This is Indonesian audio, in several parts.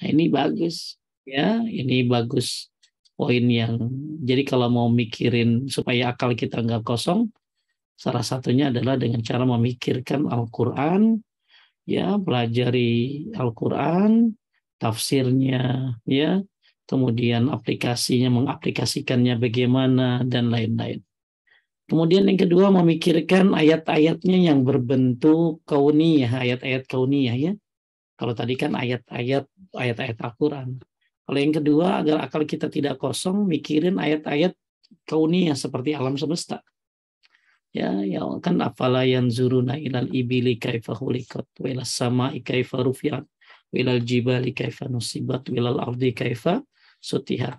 Nah, ini bagus. Ya, ini bagus. Poin yang, jadi kalau mau mikirin supaya akal kita nggak kosong, salah satunya adalah dengan cara memikirkan Al-Quran, ya, pelajari Al-Quran, tafsirnya, ya, kemudian aplikasinya, mengaplikasikannya bagaimana, dan lain-lain. Kemudian yang kedua, memikirkan ayat-ayatnya yang berbentuk kauniyah, ayat-ayat kauniyah, ya. Kalau tadi kan ayat-ayat Al-Quran. Kalau yang kedua, agar akal kita tidak kosong, mikirin ayat-ayat kauniyah seperti alam semesta. Ya, ya kan, afala yanzuruna ilal ibili kaifa khuliqat wa ilas sama'i kaifa rufi'at wa ilal jibali kaifa nusibat wa ilal ardi kaifa sutihat.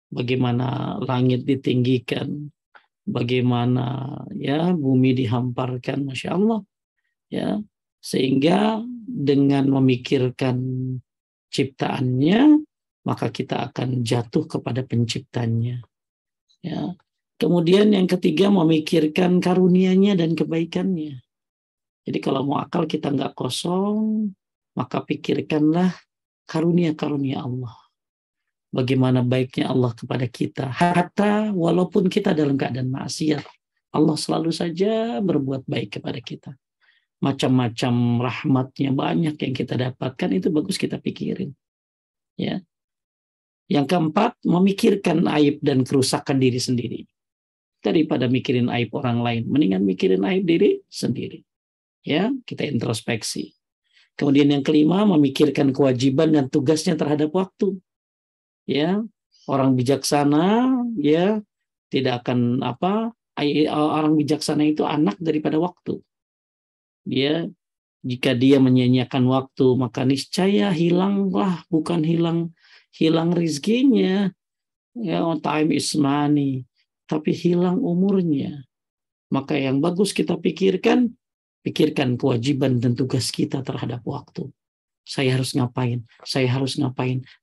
Bagaimana langit ditinggikan, bagaimana, ya, bumi dihamparkan, Masya Allah, ya, sehingga dengan memikirkan ciptaannya maka kita akan jatuh kepada penciptanya, ya. Kemudian yang ketiga, memikirkan karunia-Nya dan kebaikannya. Jadi kalau mau akal kita nggak kosong, maka pikirkanlah karunia-karunia Allah. Bagaimana baiknya Allah kepada kita. Hatta walaupun kita dalam keadaan maksiat, Allah selalu saja berbuat baik kepada kita. Macam-macam rahmatnya banyak yang kita dapatkan, itu bagus kita pikirin. Ya. Yang keempat, memikirkan aib dan kerusakan diri sendiri. Daripada mikirin aib orang lain, mendingan mikirin aib diri sendiri. Ya, kita introspeksi. Kemudian yang kelima, memikirkan kewajiban dan tugasnya terhadap waktu. Ya, orang bijaksana, ya, tidak akan orang bijaksana itu anak daripada waktu. Dia, jika dia menyia-nyiakan waktu, maka niscaya hilanglah, bukan hilang rizkinya. Ya, time is money, tapi hilang umurnya. Maka yang bagus kita pikirkan kewajiban dan tugas kita terhadap waktu. Saya harus ngapain?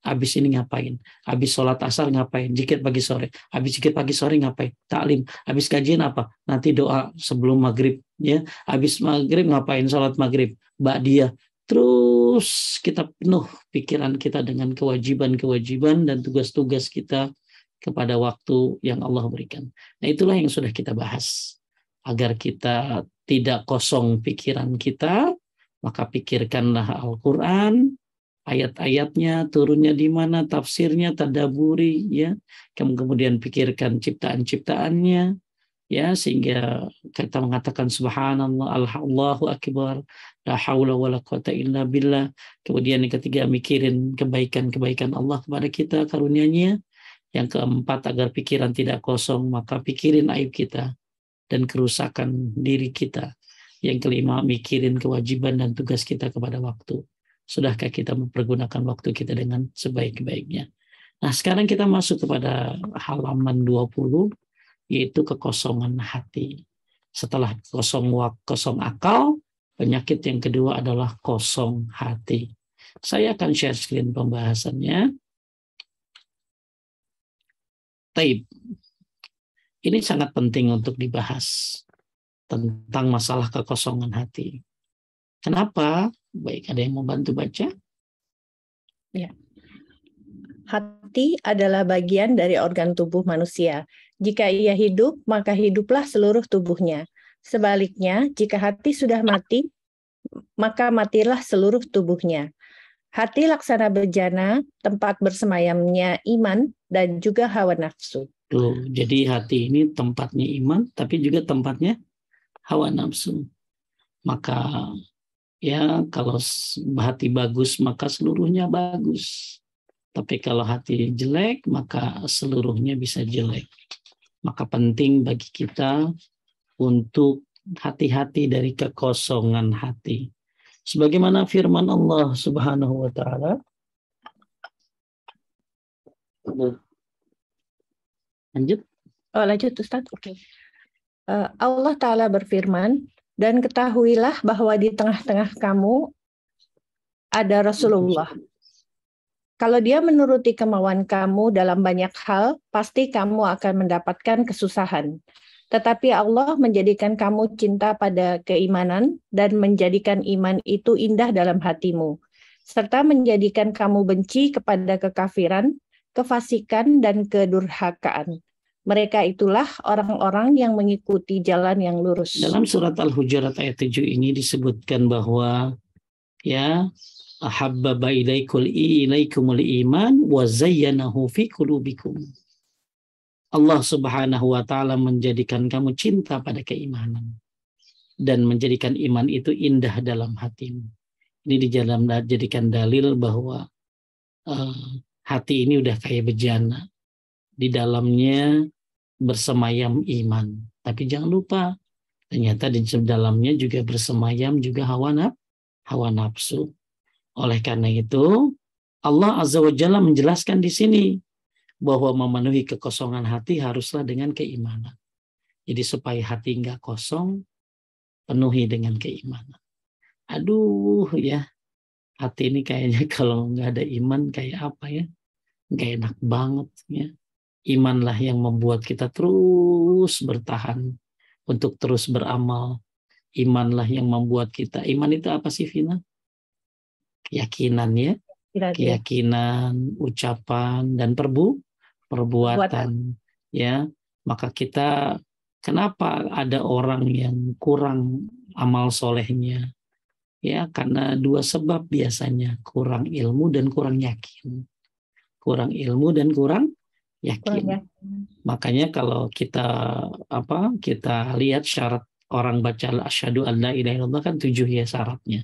Habis ini ngapain? Habis sholat asar ngapain? Zikir pagi sore. Habis zikir pagi sore ngapain? Taklim. Habis kajian apa? Nanti doa sebelum maghrib. Ya. Habis maghrib ngapain? Sholat maghrib. Ba'diyah. Terus kita penuh pikiran kita dengan kewajiban-kewajiban dan tugas-tugas kita kepada waktu yang Allah berikan. Nah, itulah yang sudah kita bahas. Agar kita tidak kosong pikiran kita, maka pikirkanlah Al-Quran, ayat-ayatnya, turunnya di mana, tafsirnya, tadaburi, ya. Kemudian pikirkan ciptaan-ciptaannya, ya, sehingga kita mengatakan subhanallah, Allahu akbar, la haula wala quwata illa billah. Kemudian yang ketiga, mikirin kebaikan-kebaikan Allah kepada kita, karunia-Nya. Yang keempat, agar pikiran tidak kosong, maka pikirin aib kita dan kerusakan diri kita. Yang kelima, mikirin kewajiban dan tugas kita kepada waktu. Sudahkah kita mempergunakan waktu kita dengan sebaik-baiknya? Nah, sekarang kita masuk kepada halaman 20, yaitu kekosongan hati. Setelah kosong akal, penyakit yang kedua adalah kosong hati. Saya akan share screen pembahasannya. Taib. Ini sangat penting untuk dibahas tentang masalah kekosongan hati. Kenapa? Baik, ada yang mau bantu baca? Ya. Hati adalah bagian dari organ tubuh manusia. Jika ia hidup, maka hiduplah seluruh tubuhnya. Sebaliknya, jika hati sudah mati, maka matilah seluruh tubuhnya. Hati laksana bejana, tempat bersemayamnya iman dan juga hawa nafsu. Tuh, jadi hati ini tempatnya iman, tapi juga tempatnya hawa nafsu. Maka, ya, kalau hati bagus maka seluruhnya bagus. Tapi kalau hati jelek maka seluruhnya bisa jelek. Maka penting bagi kita untuk hati-hati dari kekosongan hati. Sebagaimana firman Allah Subhanahu wa taala. Lanjut. Lanjut Ustaz. Oke. Allah Ta'ala berfirman, dan ketahuilah bahwa di tengah-tengah kamu ada Rasulullah. Kalau dia menuruti kemauan kamu dalam banyak hal, pasti kamu akan mendapatkan kesusahan. Tetapi Allah menjadikan kamu cinta pada keimanan dan menjadikan iman itu indah dalam hatimu. serta menjadikan kamu benci kepada kekafiran, kefasikan, dan kedurhakaan. Mereka itulah orang-orang yang mengikuti jalan yang lurus. Dalam surat Al-Hujurat ayat 7 ini disebutkan bahwa ya ahabbaba ilaikumul iman wa zayyanahu fi qulubikum. Allah Subhanahu wa taala menjadikan kamu cinta pada keimanan dan menjadikan iman itu indah dalam hatimu. Ini dijadikan dalil bahwa hati ini udah kayak bejana. Di dalamnya bersemayam iman. Tapi jangan lupa, ternyata di dalamnya juga bersemayam juga hawa nafsu. Oleh karena itu, Allah Azza wa Jalla menjelaskan di sini bahwa memenuhi kekosongan hati haruslah dengan keimanan. Jadi supaya hati nggak kosong, penuhi dengan keimanan. Aduh ya, hati ini kayaknya kalau nggak ada iman kayak apa ya? Nggak enak banget ya. Imanlah yang membuat kita terus bertahan untuk terus beramal. Imanlah yang membuat kita, iman itu apa sih Vina? Keyakinan ya. Keyakinan, ucapan, dan perbuatan. Ya, maka kita, kenapa ada orang yang kurang amal solehnya? Ya, karena dua sebab biasanya, kurang ilmu dan kurang yakin. Kurang ilmu dan kurang yakin. Makanya kalau kita lihat syarat orang baca asyhadu alla ilaha illallah kan 7 ya syaratnya.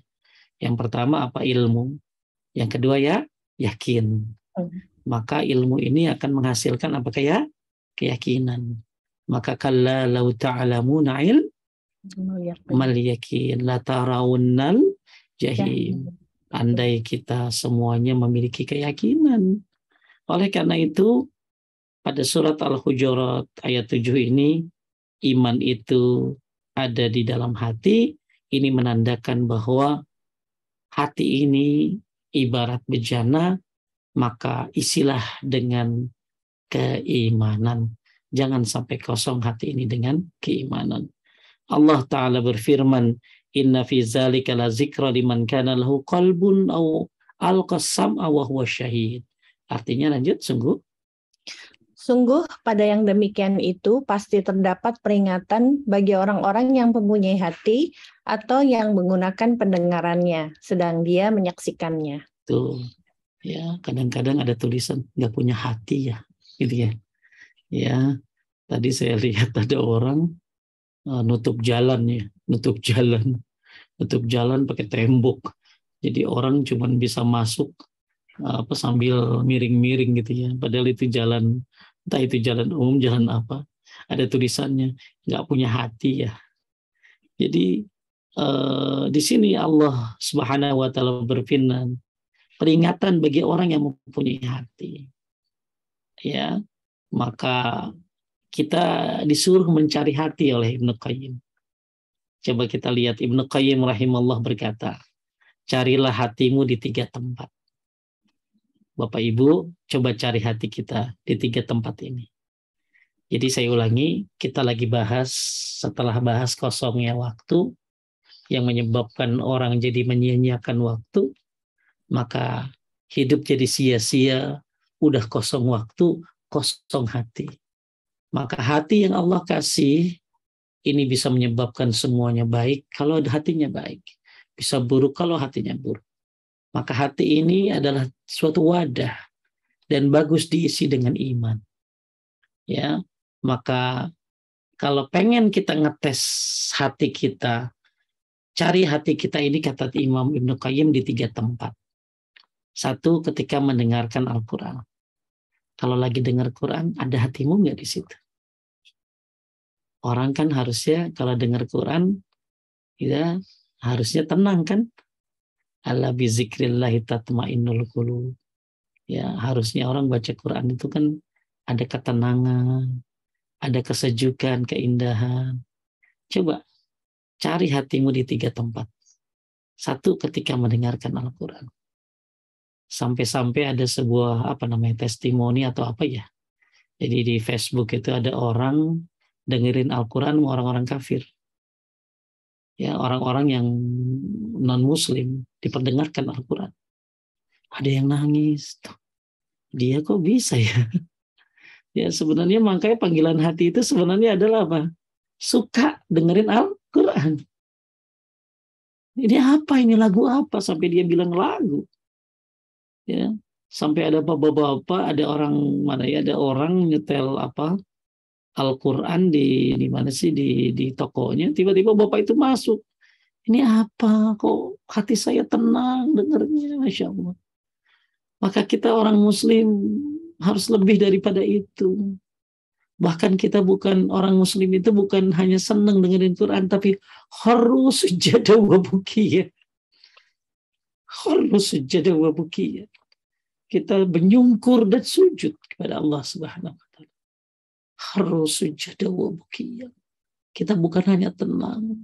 Yang pertama apa? Ilmu. Yang kedua ya yakin. Maka ilmu ini akan menghasilkan apa kayak keyakinan. Maka kalla law ta'lamuna mal yakin la tarawunnal jahim. Andai kita semuanya memiliki keyakinan. Oleh karena itu pada surat Al-Hujurat ayat 7 ini, iman itu ada di dalam hati. Ini menandakan bahwa hati ini ibarat bejana, maka isilah dengan keimanan. Jangan sampai kosong hati ini dengan keimanan. Allah Ta'ala berfirman, inna fi zalika la zikra liman kana lahu qalbun aw alqas sam'a wa huwa syahid. Artinya lanjut, Sungguh pada yang demikian itu pasti terdapat peringatan bagi orang-orang yang mempunyai hati atau yang menggunakan pendengarannya, sedang dia menyaksikannya. Tuh, ya kadang-kadang ada tulisan nggak punya hati ya, gitu ya. Ya, tadi saya lihat ada orang nutup jalan pakai tembok. Jadi orang cuma bisa masuk sambil miring-miring gitu ya. Padahal itu jalan, entah itu jalan umum, jalan apa, ada tulisannya nggak punya hati ya. Jadi di sini Allah Subhanahu wa taala berfirman, peringatan bagi orang yang mempunyai hati. Ya, maka kita disuruh mencari hati oleh Ibnu Qayyim. Coba kita lihat Ibnu Qayyim rahimahullah berkata, carilah hatimu di 3 tempat. Bapak Ibu, coba cari hati kita di 3 tempat ini. Jadi saya ulangi, kita lagi bahas, setelah bahas kosongnya waktu, yang menyebabkan orang jadi menyia-nyiakan waktu, maka hidup jadi sia-sia, udah kosong waktu, kosong hati. Maka hati yang Allah kasih, ini bisa menyebabkan semuanya baik kalau hatinya baik. Bisa buruk kalau hatinya buruk. Maka hati ini adalah suatu wadah dan bagus diisi dengan iman. Ya, maka kalau pengen kita ngetes hati kita, cari hati kita ini kata Imam Ibnu Qayyim di 3 tempat. 1, ketika mendengarkan Al-Quran. Kalau lagi dengar Quran, ada hatimu nggak di situ? Orang kan harusnya kalau dengar Quran, ya harusnya tenang kan? Ala bi zikrillahi tatmainnul qulub. Ya, harusnya orang baca Quran itu kan ada ketenangan, ada kesejukan, keindahan. Coba cari hatimu di 3 tempat. 1, ketika mendengarkan Al-Quran. Sampai-sampai ada sebuah testimoni atau apa ya. Jadi di Facebook itu ada orang dengerin Al-Quran orang-orang kafir. Ya, orang-orang yang non-muslim diperdengarkan Al-Quran. ada yang nangis. Dia kok bisa ya? Ya sebenarnya makanya panggilan hati itu sebenarnya adalah apa? Suka dengerin Al-Quran. Ini apa? Ini lagu apa? Sampai dia bilang lagu. Ya, sampai ada bapak-bapak, ada orang mana ya? Ada orang nyetel apa? Al-Quran di mana sih di tokonya? Tiba-tiba bapak itu masuk. Ini apa? Kok hati saya tenang dengernya, Masya Allah. Maka kita orang Muslim harus lebih daripada itu. Bahkan kita bukan orang Muslim itu bukan hanya senang dengerin Quran, tapi harus sujada wa bukiyah. Harus sujada wa bukiyah. Kita menyungkur dan sujud kepada Allah Subhanahu wa taala. Harus sujada wa bukiyah. Kita bukan hanya tenang,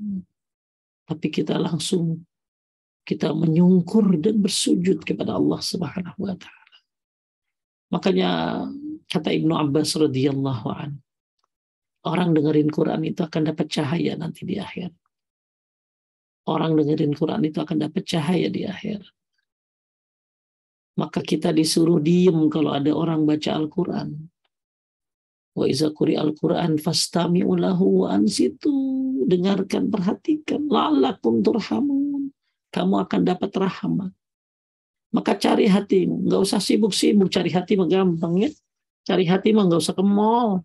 tapi kita langsung kita menyungkur dan bersujud kepada Allah Subhanahu wa taala. Makanya kata Ibnu Abbas radhiyallahu anhu, orang dengerin Quran itu akan dapat cahaya nanti di akhir. Orang dengerin Quran itu akan dapat cahaya di akhir. Maka kita disuruh diem kalau ada orang baca Al-Quran. Wa iza quri'al Quran fastami'u lahu wa ansitu. Dengarkan, perhatikan. La'allakum turhamun. Kamu akan dapat rahmat. Maka cari hatimu. Nggak usah sibuk-sibuk. Cari hati mah gampang ya. Cari hati mah nggak usah ke mall.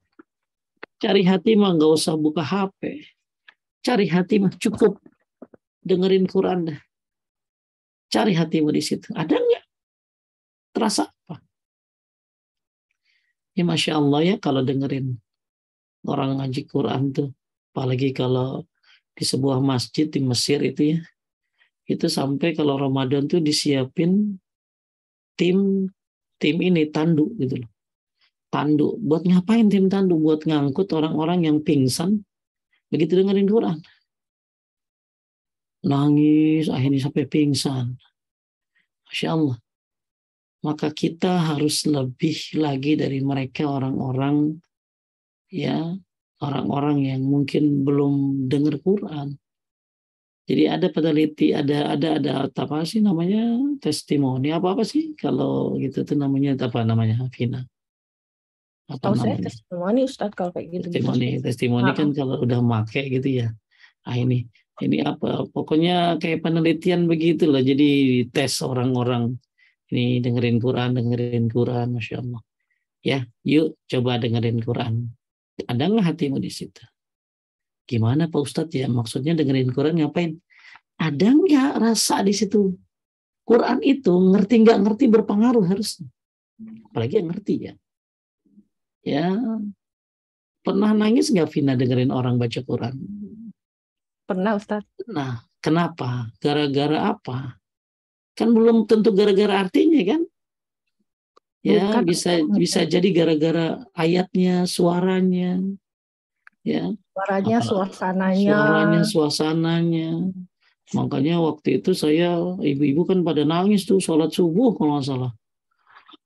Cari hati mah nggak usah buka HP. Cari hati mah cukup dengerin Quran dah. Cari hatimu di situ. Ada nggak? Terasa apa? Ya Masya Allah ya kalau dengerin orang ngaji Quran tuh. Apalagi kalau di sebuah masjid di Mesir itu ya. Itu sampai kalau Ramadan tuh disiapin tim ini tanduk gitu loh. Tanduk. Buat ngapain tim tanduk? Buat ngangkut orang-orang yang pingsan begitu dengerin Quran. Nangis akhirnya sampai pingsan. Masya Allah. Maka kita harus lebih lagi dari mereka orang-orang ya, orang-orang yang mungkin belum dengar Quran. Jadi ada peneliti, ada apa sih namanya, testimoni apa sih kalau gitu tuh namanya apa namanya, Vina? Apa namanya? Testimoni Ustadz kalau kayak gitu. Testimoni kan kalau udah make gitu ya. Ah ini apa? Pokoknya kayak penelitian begitu loh. Jadi tes orang-orang. Ini dengerin Quran, Masya Allah. Ya, yuk coba dengerin Quran. Ada nggak hatimu di situ? Gimana Pak Ustadz ya? Maksudnya dengerin Quran ngapain? Ada nggak rasa di situ? Quran itu ngerti nggak ngerti berpengaruh harusnya. Apalagi yang ngerti ya. Ya, pernah nangis nggak Vina dengerin orang baca Quran? Pernah Ustadz. Nah, kenapa? Gara-gara apa? Kan belum tentu gara-gara artinya kan? Ya, bukan, bisa jadi gara-gara ayatnya, suaranya. Ya. Suasananya. Makanya waktu itu saya, ibu-ibu kan pada nangis tuh sholat subuh kalau nggak salah.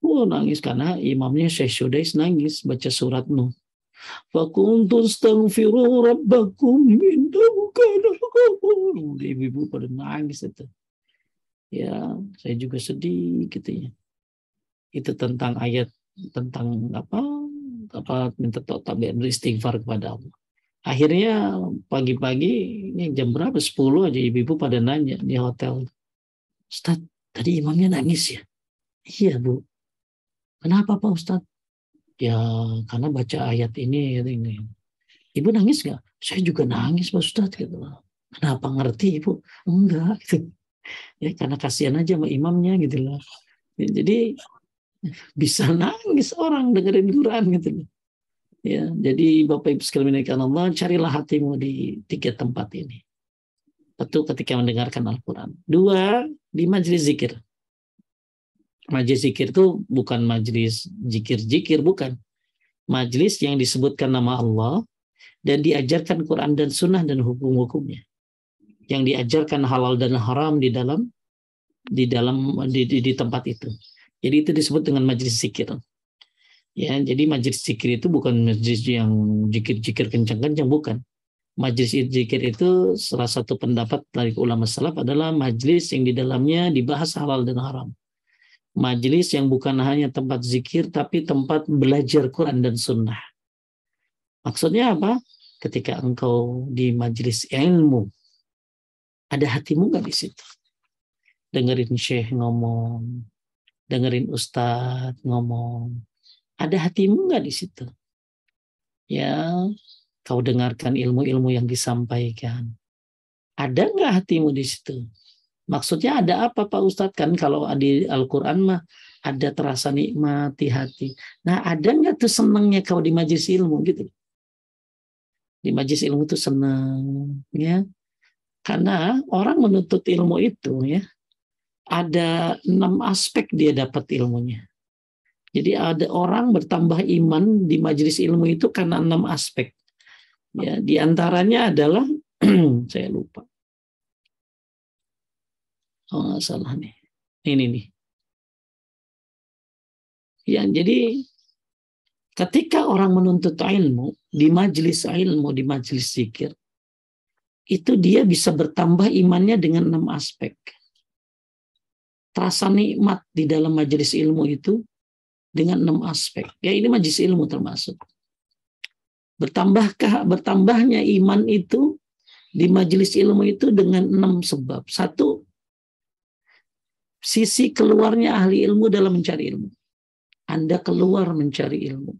Nangis karena imamnya Syekh Sudais nangis baca surat Nuh. Fakuntu astaghfiru rabbakum innahu kana ghafur. Ibu-ibu pada nangis itu. Ya, saya juga sedih gitu ya. Itu tentang ayat tentang apa minta tobat beristighfar kepada Allah. Akhirnya pagi-pagi ini jam berapa 10 aja ibu-ibu pada nanya di hotel. Ustaz, tadi imamnya nangis ya? Iya Bu. Kenapa Pak Ustaz? Ya karena baca ayat ini. Ibu nangis nggak? Saya juga nangis Pak Ustaz gitu. Kenapa ngerti Ibu? Enggak gitu. Ya karena kasihan aja sama imamnya gitu loh. Jadi bisa nangis orang dengerin Quran gitu loh. Ya, jadi Bapak Ibu sekalian dimuliakan Allah, carilah hatimu di 3 tempat ini. Satu, ketika mendengarkan Al-Quran. 2, di majelis zikir. Majelis zikir itu bukan majelis zikir-zikir, bukan. Majelis yang disebutkan nama Allah dan diajarkan Quran dan Sunnah dan hukum-hukumnya. Yang diajarkan halal dan haram di tempat itu. Jadi itu disebut dengan majelis zikir. Ya, jadi majelis zikir itu bukan majelis yang zikir-zikir kencang-kencang, bukan. Majelis zikir itu salah satu pendapat dari ulama salaf adalah majelis yang di dalamnya dibahas halal dan haram. Majelis yang bukan hanya tempat zikir, tapi tempat belajar Quran dan Sunnah. Maksudnya apa? Ketika engkau di majelis ilmu, ada hatimu nggak di situ? Dengerin syekh ngomong, dengerin ustadz ngomong, ada hatimu nggak di situ? Ya, kau dengarkan ilmu-ilmu yang disampaikan. Ada nggak hatimu di situ? Maksudnya ada apa Pak Ustadz? Kan kalau di Al-Quran mah ada terasa nikmat di hati. Nah, ada nggak tuh senangnya kau di majelis ilmu gitu? Di majelis ilmu tuh senang, ya. Karena orang menuntut ilmu itu, ya, ada 6 aspek dia dapat ilmunya. Jadi ada orang bertambah iman di majelis ilmu itu karena 6 aspek. Ya, di antaranya adalah saya lupa. Oh, nggak salah nih. Ini nih. Ya, jadi ketika orang menuntut ilmu di majelis ilmu, di majelis zikir, itu dia bisa bertambah imannya dengan 6 aspek. Terasa nikmat di dalam majelis ilmu itu dengan 6 aspek. Ya, ini majelis ilmu termasuk. Bertambahnya iman itu di majelis ilmu itu dengan 6 sebab. 1, sisi keluarnya ahli ilmu dalam mencari ilmu. Anda keluar mencari ilmu.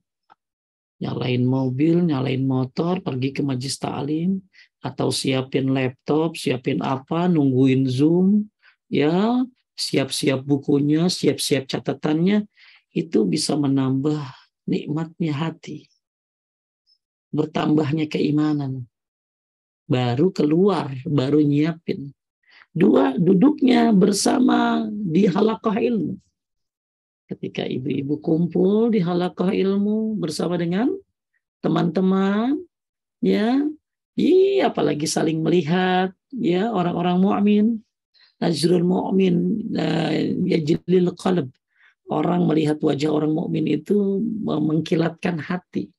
Nyalain mobil, nyalain motor, pergi ke majelis ta'lim, atau siapin laptop, siapin apa, nungguin Zoom, ya, siap-siap bukunya, siap-siap catatannya, itu bisa menambah nikmatnya hati. Bertambahnya keimanan. Baru keluar, baru nyiapin. 2, duduknya bersama di halaqah ilmu. Ketika ibu-ibu kumpul di halaqah ilmu bersama dengan teman-teman, ya, apalagi saling melihat, ya, orang-orang mukmin, najrul mukmin, yajlil qalb. Orang melihat wajah orang mukmin itu mengkilatkan hati.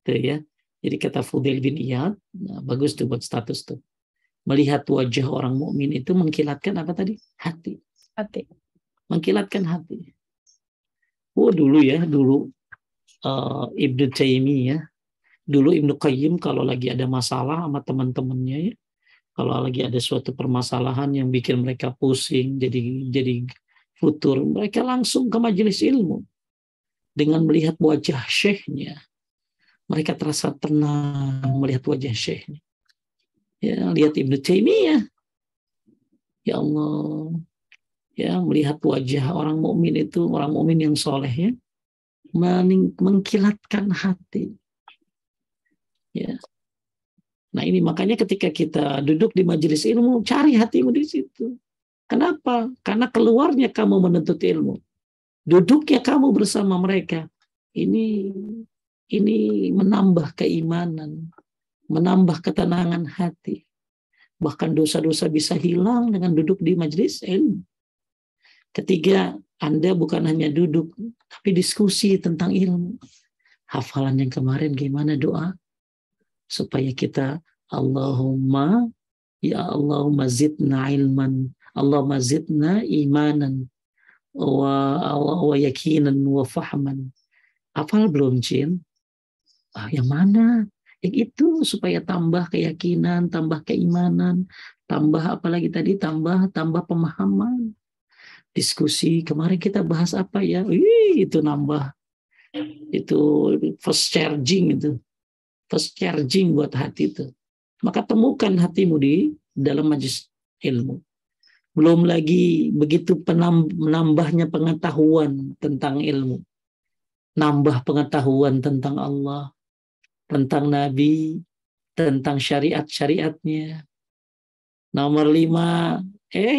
Tuh ya. Jadi kata Fudail bin Iyad, nah, bagus tuh buat status tuh. Melihat wajah orang mukmin itu mengkilatkan apa tadi? Hati. Hati. Mengkilatkan hati. Dulu Ibnu Taimiyah, dulu Ibnu Qayyim kalau lagi ada masalah sama teman-temannya, ya, kalau lagi ada suatu permasalahan yang bikin mereka pusing, jadi futur, mereka langsung ke majelis ilmu. Dengan melihat wajah syekhnya, mereka terasa tenang melihat wajah syekhnya. Ya, lihat Ibnu Taimiyah, ya Allah, ya, melihat wajah orang mukmin itu, orang mukmin yang soleh, ya, mengkilatkan hati. Ya. Nah, ini makanya ketika kita duduk di majelis ilmu, cari hatimu di situ. Kenapa? Karena keluarnya kamu menuntut ilmu, duduknya kamu bersama mereka. Ini menambah keimanan, menambah ketenangan hati. Bahkan dosa-dosa bisa hilang dengan duduk di majelis ilmu. Ketiga, Anda bukan hanya duduk, tapi diskusi tentang ilmu. Hafalan yang kemarin gimana doa? Supaya kita, Allahumma, ya Allahumma zidna ilman, Allahumma zidna imanan, wa yakinan, wa fahman. Hafal belum, Cin? Yang mana? Yang itu supaya tambah keyakinan, tambah keimanan, tambah apalagi tadi, tambah pemahaman. Diskusi kemarin kita bahas apa ya? Itu nambah, itu first charging buat hati itu. Maka temukan hatimu di dalam majelis ilmu. Belum lagi begitu menambahnya pengetahuan tentang ilmu, nambah pengetahuan tentang Allah, tentang Nabi, tentang syariat-syariatnya. Nomor 5,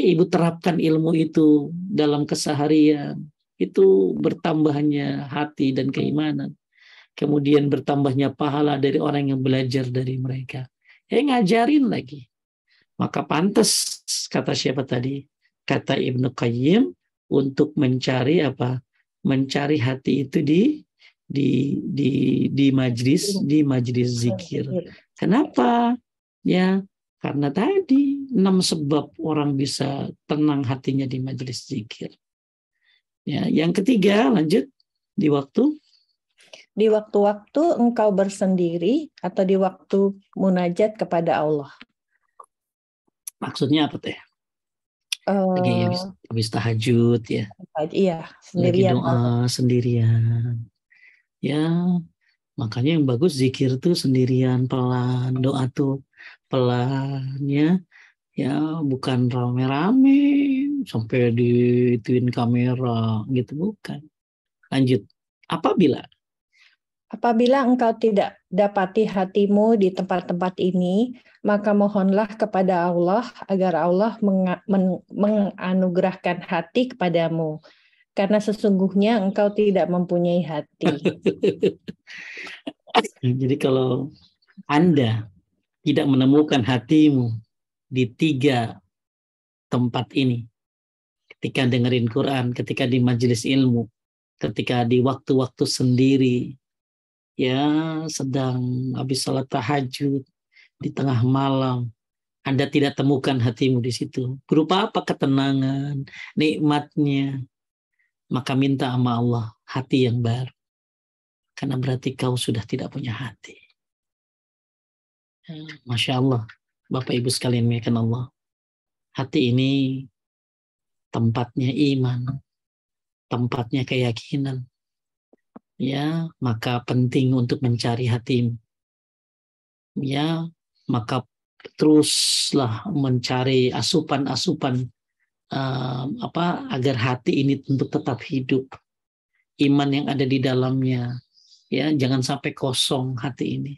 ibu terapkan ilmu itu dalam keseharian. Itu bertambahnya hati dan keimanan. Kemudian bertambahnya pahala dari orang yang belajar dari mereka. Ngajarin lagi. Maka pantas, kata siapa tadi? Kata Ibnu Qayyim, untuk mencari apa? Mencari hati itu di majelis zikir. Kenapa? Ya, karena tadi 6 sebab orang bisa tenang hatinya di majelis zikir. Ya, yang ketiga, lanjut di waktu. Di waktu-waktu engkau bersendiri atau di waktu munajat kepada Allah. Maksudnya apa teh? Lagi Eh, habis tahajud ya, iya, lagi sendirian. doa sendirian. Ya, makanya yang bagus zikir tuh sendirian pelan, doa tuh pelan ya. Ya, bukan rame-rame sampai dituin kamera gitu, bukan. Lanjut. Apabila Apabila engkau tidak dapati hatimu di tempat-tempat ini, maka mohonlah kepada Allah agar Allah menganugerahkan hati kepadamu. Karena sesungguhnya engkau tidak mempunyai hati. jadi kalau Anda tidak menemukan hatimu di 3 tempat ini, ketika dengerin Quran, ketika di majelis ilmu, ketika di waktu-waktu sendiri, ya sedang habis salat tahajud, di tengah malam, Anda tidak temukan hatimu di situ. Berupa apa? Ketenangan, nikmatnya. Maka minta sama Allah hati yang baru. Karena berarti kau sudah tidak punya hati. Masya Allah, Bapak Ibu sekalian memuliakan Allah. Hati ini tempatnya iman, tempatnya keyakinan. Ya, maka penting untuk mencari hatimu. Ya, maka teruslah mencari asupan-asupan agar hati ini untuk tetap hidup. Iman yang ada di dalamnya, ya jangan sampai kosong hati ini.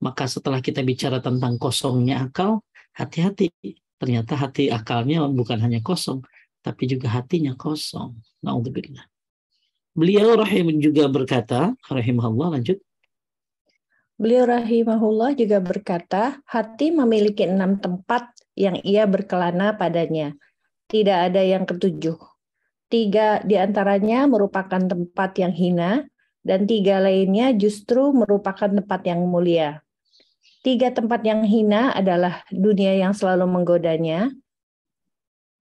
Maka setelah kita bicara tentang kosongnya akal, hati-hati. Ternyata hati akalnya bukan hanya kosong, tapi juga hatinya kosong. Na'udzubillah. Beliau juga berkata, rahimahullah, lanjut. Beliau rahimahullah juga berkata, hati memiliki 6 tempat yang ia berkelana padanya. Tidak ada yang ketujuh. 3 diantaranya merupakan tempat yang hina, dan 3 lainnya justru merupakan tempat yang mulia. 3 tempat yang hina adalah dunia yang selalu menggodanya,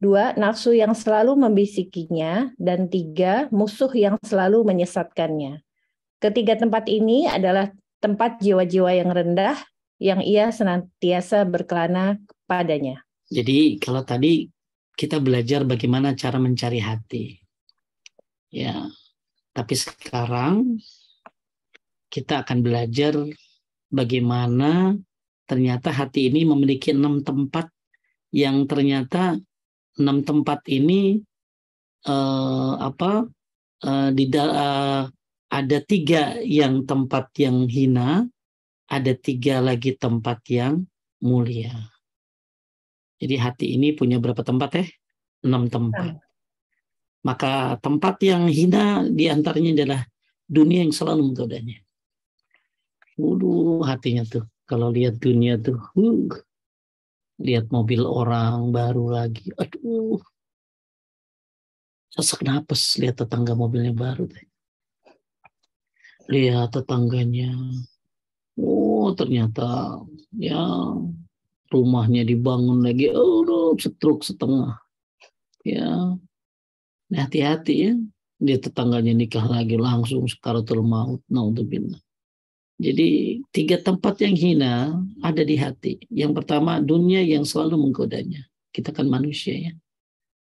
2 nafsu yang selalu membisikinya, dan 3 musuh yang selalu menyesatkannya. Ketiga tempat ini adalah tempat jiwa-jiwa yang rendah yang ia senantiasa berkelana padanya. Jadi kalau tadi kita belajar bagaimana cara mencari hati. Ya, tapi sekarang kita akan belajar bagaimana ternyata hati ini memiliki 6 tempat yang ternyata 6 tempat ini ada 3 yang tempat yang hina, ada 3 lagi tempat yang mulia. Jadi hati ini punya berapa tempat 6 tempat. Maka tempat yang hina diantaranya adalah dunia yang selalu menggodanya. Hatinya tuh kalau lihat dunia tuh, lihat mobil orang baru lagi, aduh, sesak napas lihat tetangga mobilnya baru deh. Lihat tetangganya, ternyata ya rumahnya dibangun lagi, setruk setengah. Ya, hati-hati ya. Dia tetangganya nikah lagi langsung sekaratul maut. Naudzubillah. Jadi 3 tempat yang hina ada di hati. Yang pertama dunia yang selalu menggodanya. Kita kan manusia ya.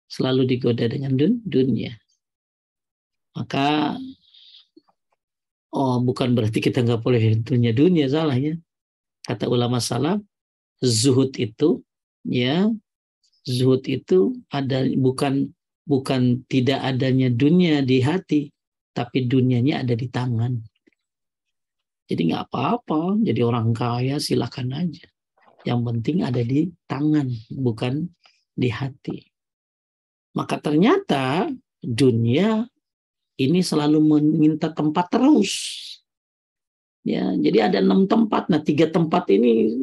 Selalu digoda dengan dunia. Maka bukan berarti kita nggak boleh dunia salah ya. Kata ulama salaf, zuhud itu ada bukan tidak adanya dunia di hati, tapi dunianya ada di tangan. Jadi nggak apa-apa, jadi orang kaya silakan aja. Yang penting ada di tangan, bukan di hati. Maka ternyata dunia ini selalu meminta tempat terus. Ya, jadi ada 6 tempat. Nah, 3 tempat ini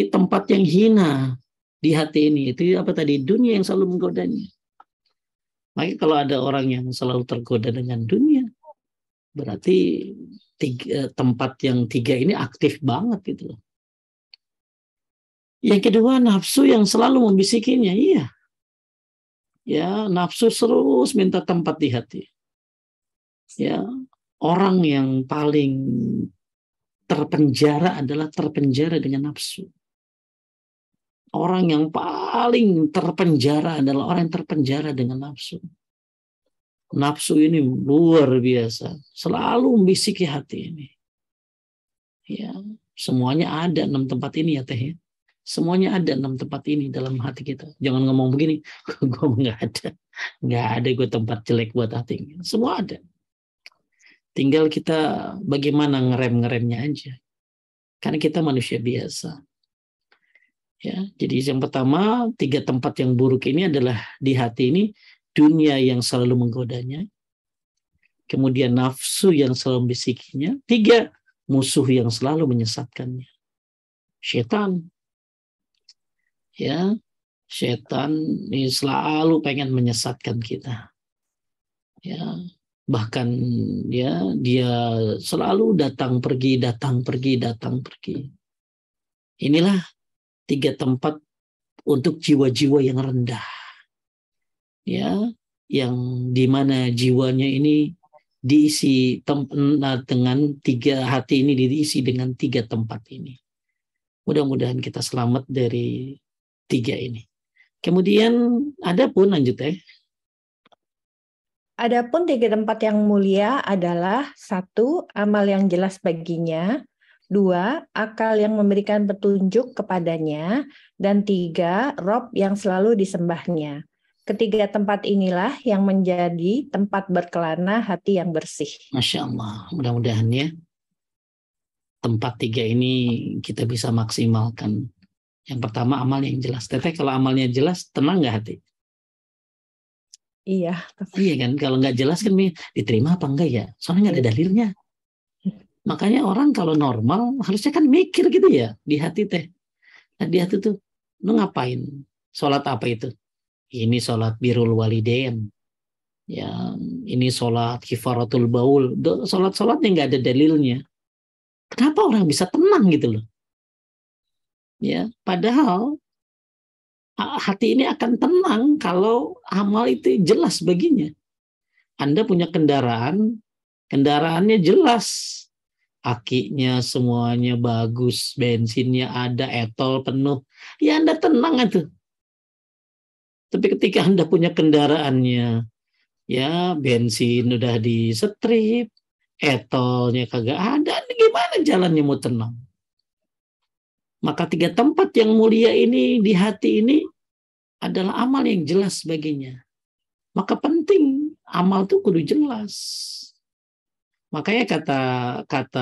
tempat yang hina di hati ini. Itu apa tadi? Dunia yang selalu menggodanya. Makanya kalau ada orang yang selalu tergoda dengan dunia, berarti tempat yang 3 ini aktif banget gitu loh. Yang kedua, nafsu yang selalu membisikinya. Iya. Ya, nafsu terus minta tempat di hati. Ya, orang yang paling terpenjara adalah terpenjara dengan nafsu. Orang yang paling terpenjara adalah orang yang terpenjara dengan nafsu. Nafsu ini luar biasa, selalu membisiki hati ini. Ya, semuanya ada 6 tempat ini ya Teh. Semuanya ada 6 tempat ini dalam hati kita. Jangan ngomong begini, gue nggak ada gue tempat jelek buat hati. Semua ada. Tinggal kita bagaimana ngeremnya aja. Karena kita manusia biasa. Ya, jadi yang pertama 3 tempat yang buruk ini adalah di hati ini dunia yang selalu menggodanya. Kemudian nafsu yang selalu membisikinya. 3, musuh yang selalu menyesatkannya. Setan. Ya, setan ini selalu pengen menyesatkan kita. Ya, bahkan ya dia selalu datang pergi. Inilah 3 tempat untuk jiwa-jiwa yang rendah. Ya, yang dimana jiwanya ini diisi dengan 3 hati ini diisi dengan 3 tempat ini. Mudah-mudahan kita selamat dari 3 ini. Kemudian adapun lanjut Adapun 3 tempat yang mulia adalah 1, amal yang jelas baginya, 2, akal yang memberikan petunjuk kepadanya, dan 3, Rob yang selalu disembahnya. Ketiga tempat inilah yang menjadi tempat berkelana hati yang bersih. Masya Allah, mudah-mudahan ya tempat 3 ini kita bisa maksimalkan. Yang pertama amal yang jelas. Teteh kalau amalnya jelas, tenang nggak hati? Iya. Iya kan, kalau nggak jelas kan diterima apa enggak ya? Soalnya nggak ada dalilnya. Makanya orang kalau normal harusnya kan mikir gitu ya di hati teh. Nah, di hati tuh, lu ngapain? Sholat apa itu? Ini sholat birrul walidain. Ya, ini sholat kifaratul baul. Sholat-sholat yang nggak ada dalilnya. Kenapa orang bisa tenang gitu loh? Ya, padahal hati ini akan tenang kalau amal itu jelas baginya. Anda punya kendaraan, kendaraannya jelas. Akinya semuanya bagus, bensinnya ada, etol penuh. Ya Anda tenang itu. Tapi ketika Anda punya kendaraannya, ya bensin udah di strip, etolnya kagak ada, gimana jalannya mau tenang? Maka 3 tempat yang mulia ini di hati ini adalah amal yang jelas baginya. Maka penting amal itu kudu jelas. Makanya kata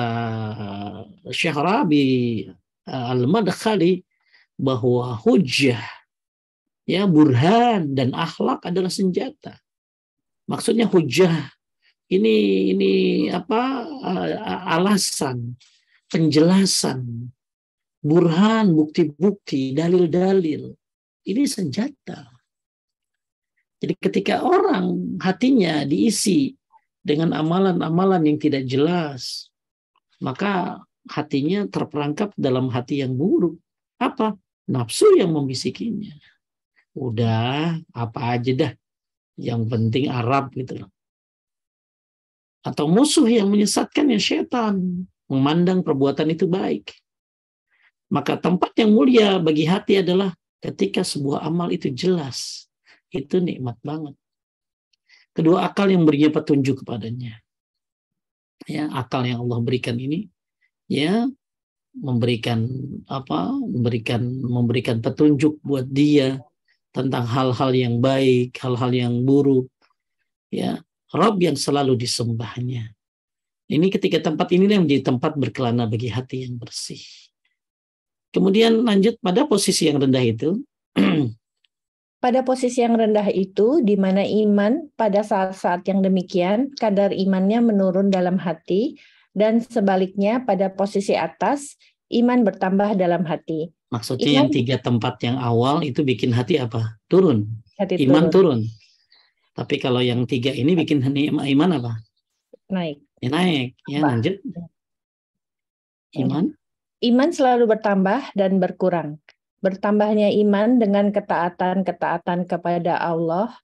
Syekh Rabi Al-Madkhali bahwa hujjah, ya burhan dan akhlak adalah senjata. Maksudnya hujjah ini alasan, penjelasan, burhan, bukti-bukti, dalil-dalil. Ini senjata. Jadi ketika orang hatinya diisi dengan amalan-amalan yang tidak jelas, maka hatinya terperangkap dalam hati yang buruk. Apa? Nafsu yang membisikinya. Udah, apa aja dah. Yang penting Arab gitu loh. Atau musuh yang menyesatkan ya setan. Memandang perbuatan itu baik. Maka tempat yang mulia bagi hati adalah ketika sebuah amal itu jelas. Itu nikmat banget. Kedua, akal yang berinya petunjuk kepadanya. Ya, akal yang Allah berikan ini ya memberikan petunjuk buat dia tentang hal-hal yang baik, hal-hal yang buruk. Ya, Rabb yang selalu disembahnya. Ini ketika tempat ini yang menjadi tempat berkelana bagi hati yang bersih. Kemudian lanjut pada posisi yang rendah itu. Pada posisi yang rendah itu, di mana iman pada saat-saat yang demikian, kadar imannya menurun dalam hati, dan sebaliknya pada posisi atas, iman bertambah dalam hati. Maksudnya yang 3 tempat yang awal itu bikin hati apa? Turun. Hati iman turun. Tapi kalau yang 3 ini bikin iman apa? Naik. Ya, naik. Ya, lanjut. Iman selalu bertambah dan berkurang. Bertambahnya iman dengan ketaatan-ketaatan kepada Allah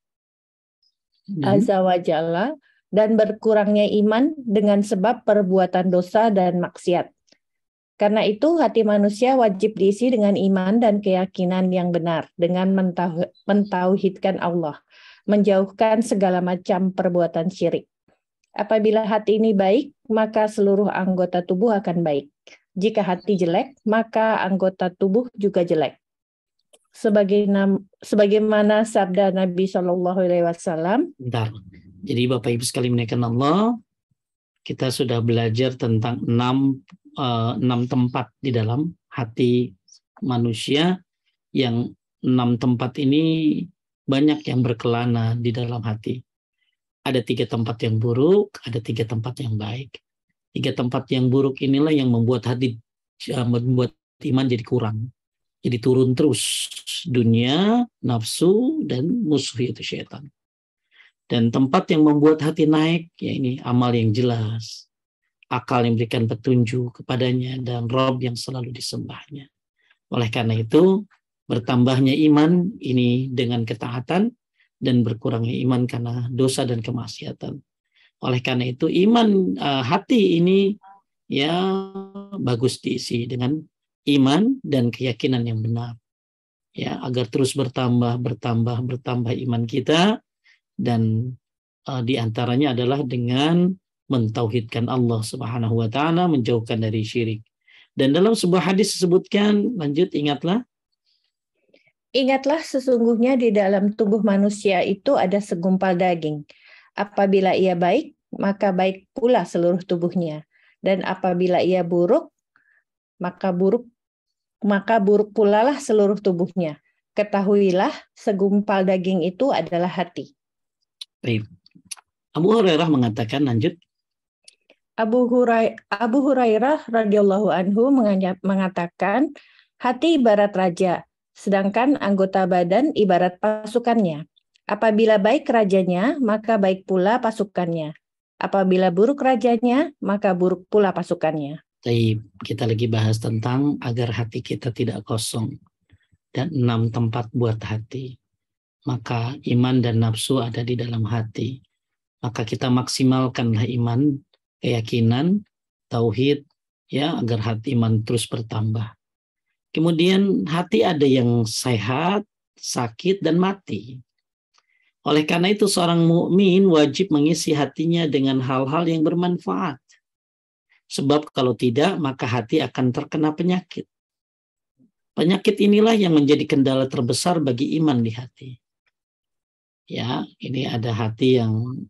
Azza wa Jalla dan berkurangnya iman dengan sebab perbuatan dosa dan maksiat. Karena itu hati manusia wajib diisi dengan iman dan keyakinan yang benar dengan mentauhidkan Allah, menjauhkan segala macam perbuatan syirik. Apabila hati ini baik, maka seluruh anggota tubuh akan baik. Jika hati jelek, maka anggota tubuh juga jelek. Sebagaimana sabda Nabi SAW. Bentar. Jadi Bapak Ibu sekalian muliakan Allah, kita sudah belajar tentang 6 tempat di dalam hati manusia, yang 6 tempat ini banyak yang berkelana di dalam hati. Ada 3 tempat yang buruk, ada 3 tempat yang baik. 3 tempat yang buruk inilah yang membuat membuat iman jadi kurang. Jadi turun terus dunia, nafsu, dan musuh itu syaitan. Dan tempat yang membuat hati naik, ya ini amal yang jelas, akal yang memberikan petunjuk kepadanya, dan Rob yang selalu disembahnya. Oleh karena itu, bertambahnya iman ini dengan ketaatan, dan berkurangnya iman karena dosa dan kemaksiatan. Oleh karena itu, iman hati ini ya bagus diisi dengan iman dan keyakinan yang benar. Ya, agar terus bertambah iman kita, dan di antaranya adalah dengan mentauhidkan Allah Subhanahu wa taala, menjauhkan dari syirik. Dan dalam sebuah hadis disebutkan, lanjut, Ingatlah sesungguhnya di dalam tubuh manusia itu ada segumpal daging. Apabila ia baik, maka baik pula seluruh tubuhnya. Dan apabila ia buruk, maka buruk pula lah seluruh tubuhnya. Ketahuilah segumpal daging itu adalah hati. Baik. Abu Hurairah mengatakan, lanjut. Abu Hurairah radhiyallahu anhu mengatakan, hati ibarat raja, sedangkan anggota badan ibarat pasukannya. Apabila baik rajanya, maka baik pula pasukannya. Apabila buruk rajanya, maka buruk pula pasukannya. Baik, kita lagi bahas tentang agar hati kita tidak kosong, dan 6 tempat buat hati. Maka iman dan nafsu ada di dalam hati. Maka kita maksimalkanlah iman, keyakinan, tauhid, ya, agar hati iman terus bertambah. Kemudian hati ada yang sehat, sakit, dan mati. Oleh karena itu seorang mukmin wajib mengisi hatinya dengan hal-hal yang bermanfaat. Sebab kalau tidak, maka hati akan terkena penyakit. Penyakit inilah yang menjadi kendala terbesar bagi iman di hati. Ya, ini ada hati yang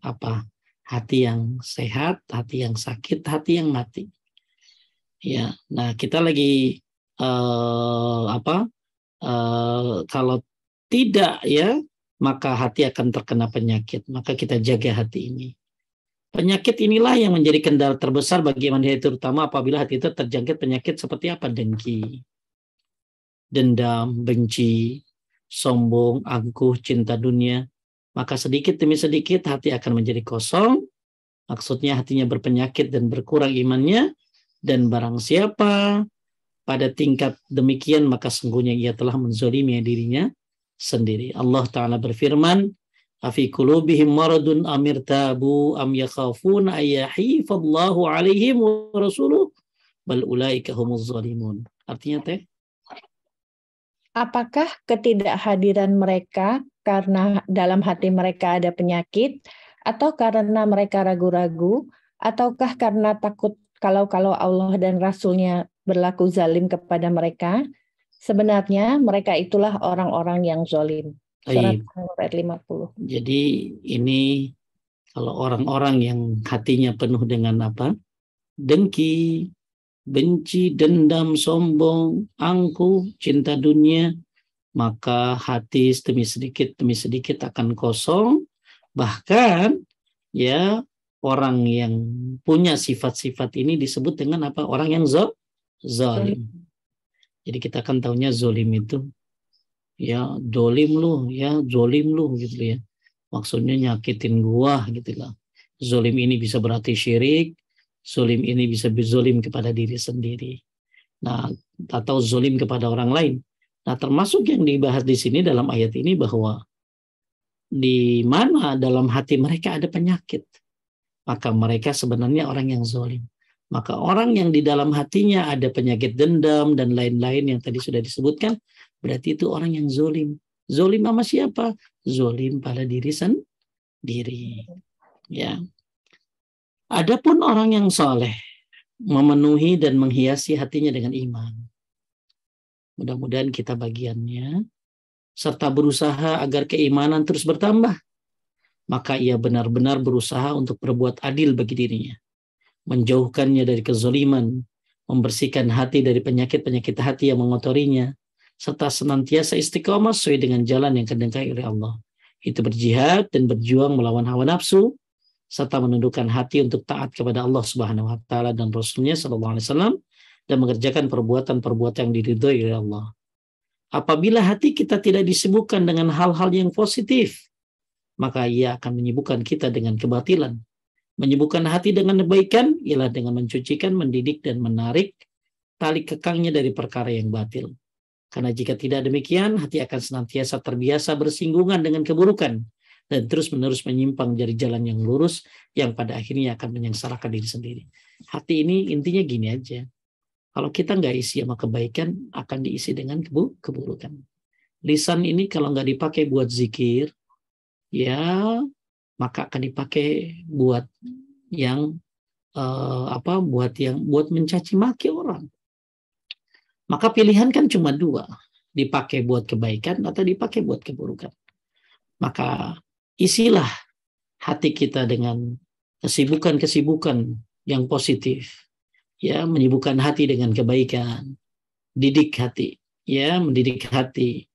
hati yang sehat, hati yang sakit, hati yang mati. Ya, nah kita lagi kalau tidak, ya, maka hati akan terkena penyakit. Maka kita jaga hati ini. Penyakit inilah yang menjadi kendala terbesar bagi manusia, terutama apabila hati itu terjangkit penyakit seperti apa? Dengki, dendam, benci, sombong, angkuh, cinta dunia. Maka sedikit demi sedikit hati akan menjadi kosong. Maksudnya hatinya berpenyakit dan berkurang imannya. Dan barang siapa pada tingkat demikian, maka sungguhnya ia telah menzalimi dirinya sendiri. Allah Ta'ala berfirman, afi qulubihim maradun amirtabu am yakhafuna ayyahifallahu alaihim wa rasuluh bal ulaika humuz zalimun. Artinya apakah ketidakhadiran mereka karena dalam hati mereka ada penyakit, atau karena mereka ragu-ragu, ataukah karena takut kalau Allah dan Rasul-Nya berlaku zalim kepada mereka? Sebenarnya mereka itulah orang-orang yang zalim. Surat An-Nur ayat 50. Jadi ini kalau orang-orang yang hatinya penuh dengan dengki, benci, dendam, sombong, angkuh, cinta dunia, maka hati demi sedikit akan kosong. Bahkan ya, orang yang punya sifat-sifat ini disebut dengan orang yang zalim. Jadi kita kan taunya zalim itu ya dolim lu, ya zolim lu gitu ya. Maksudnya nyakitin gua gitu lah. Zolim ini bisa berarti syirik, zolim ini bisa berzolim kepada diri sendiri. Nah, atau zolim kepada orang lain. Nah, termasuk yang dibahas di sini dalam ayat ini bahwa di mana dalam hati mereka ada penyakit, maka mereka sebenarnya orang yang zalim. Maka orang yang di dalam hatinya ada penyakit dendam dan lain-lain yang tadi sudah disebutkan, berarti itu orang yang zalim. Zalim sama siapa? Zalim pada diri sendiri. Ya. Adapun orang yang soleh, memenuhi dan menghiasi hatinya dengan iman. Mudah-mudahan kita bagiannya, serta berusaha agar keimanan terus bertambah. Maka ia benar-benar berusaha untuk berbuat adil bagi dirinya, menjauhkannya dari kezaliman, membersihkan hati dari penyakit-penyakit hati yang mengotorinya, serta senantiasa istiqomah sesuai dengan jalan yang kedengkai oleh Allah. Itu berjihad dan berjuang melawan hawa nafsu, serta menundukkan hati untuk taat kepada Allah Subhanahu wa taala dan Rasulnya sallallahu alaihi wasallam, dan mengerjakan perbuatan-perbuatan yang diridhoi oleh Allah. Apabila hati kita tidak disibukkan dengan hal-hal yang positif, maka ia akan menyibukkan kita dengan kebatilan. Menyibukkan hati dengan kebaikan ialah dengan mencucikan, mendidik, dan menarik tali kekangnya dari perkara yang batil. Karena jika tidak demikian, hati akan senantiasa terbiasa bersinggungan dengan keburukan dan terus-menerus menyimpang dari jalan yang lurus yang pada akhirnya akan menyengsarakan diri sendiri. Hati ini intinya gini aja. Kalau kita nggak isi sama kebaikan, akan diisi dengan keburukan. Lisan ini kalau nggak dipakai buat zikir, ya maka akan dipakai buat yang buat mencaci maki orang. Maka pilihan kan cuma dua, dipakai buat kebaikan atau dipakai buat keburukan. Maka isilah hati kita dengan kesibukan-kesibukan yang positif, ya, menyibukkan hati dengan kebaikan, didik hati, ya, mendidik hati,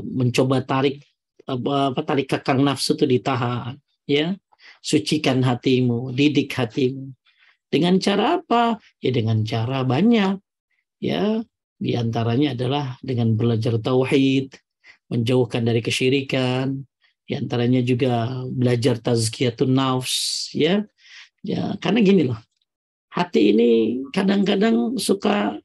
mencoba tarik kekang nafsu itu ditahan, ya, sucikan hatimu, didik hatimu. Dengan cara apa? Ya dengan cara banyak, ya, diantaranya adalah dengan belajar tauhid, menjauhkan dari kesyirikan, diantaranya juga belajar tazkiyatun nafs, ya, karena gini loh, hati ini kadang-kadang suka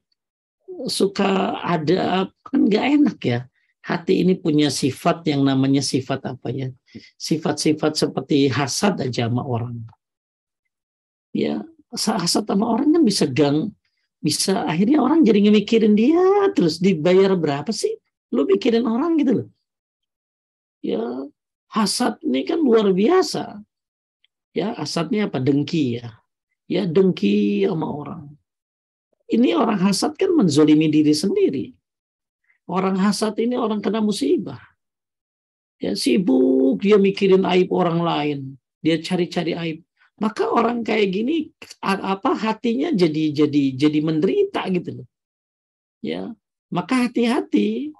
ada, kan nggak enak ya. Hati ini punya sifat yang namanya sifat apa ya? Sifat-sifat seperti hasad aja sama orang. Ya, hasad sama orang kan bisa akhirnya orang jadi ngemikirin dia terus, dibayar berapa sih? Lu mikirin orang gitu loh. Ya, hasad ini kan luar biasa. Ya, hasadnya apa? Dengki ya. Ya, dengki sama orang. Ini orang hasad kan menzolimi diri sendiri. Orang hasad ini orang kena musibah. Ya, sibuk dia mikirin aib orang lain. Dia cari-cari aib. Maka orang kayak gini hatinya jadi menderita gitu loh. Ya, maka hati-hati.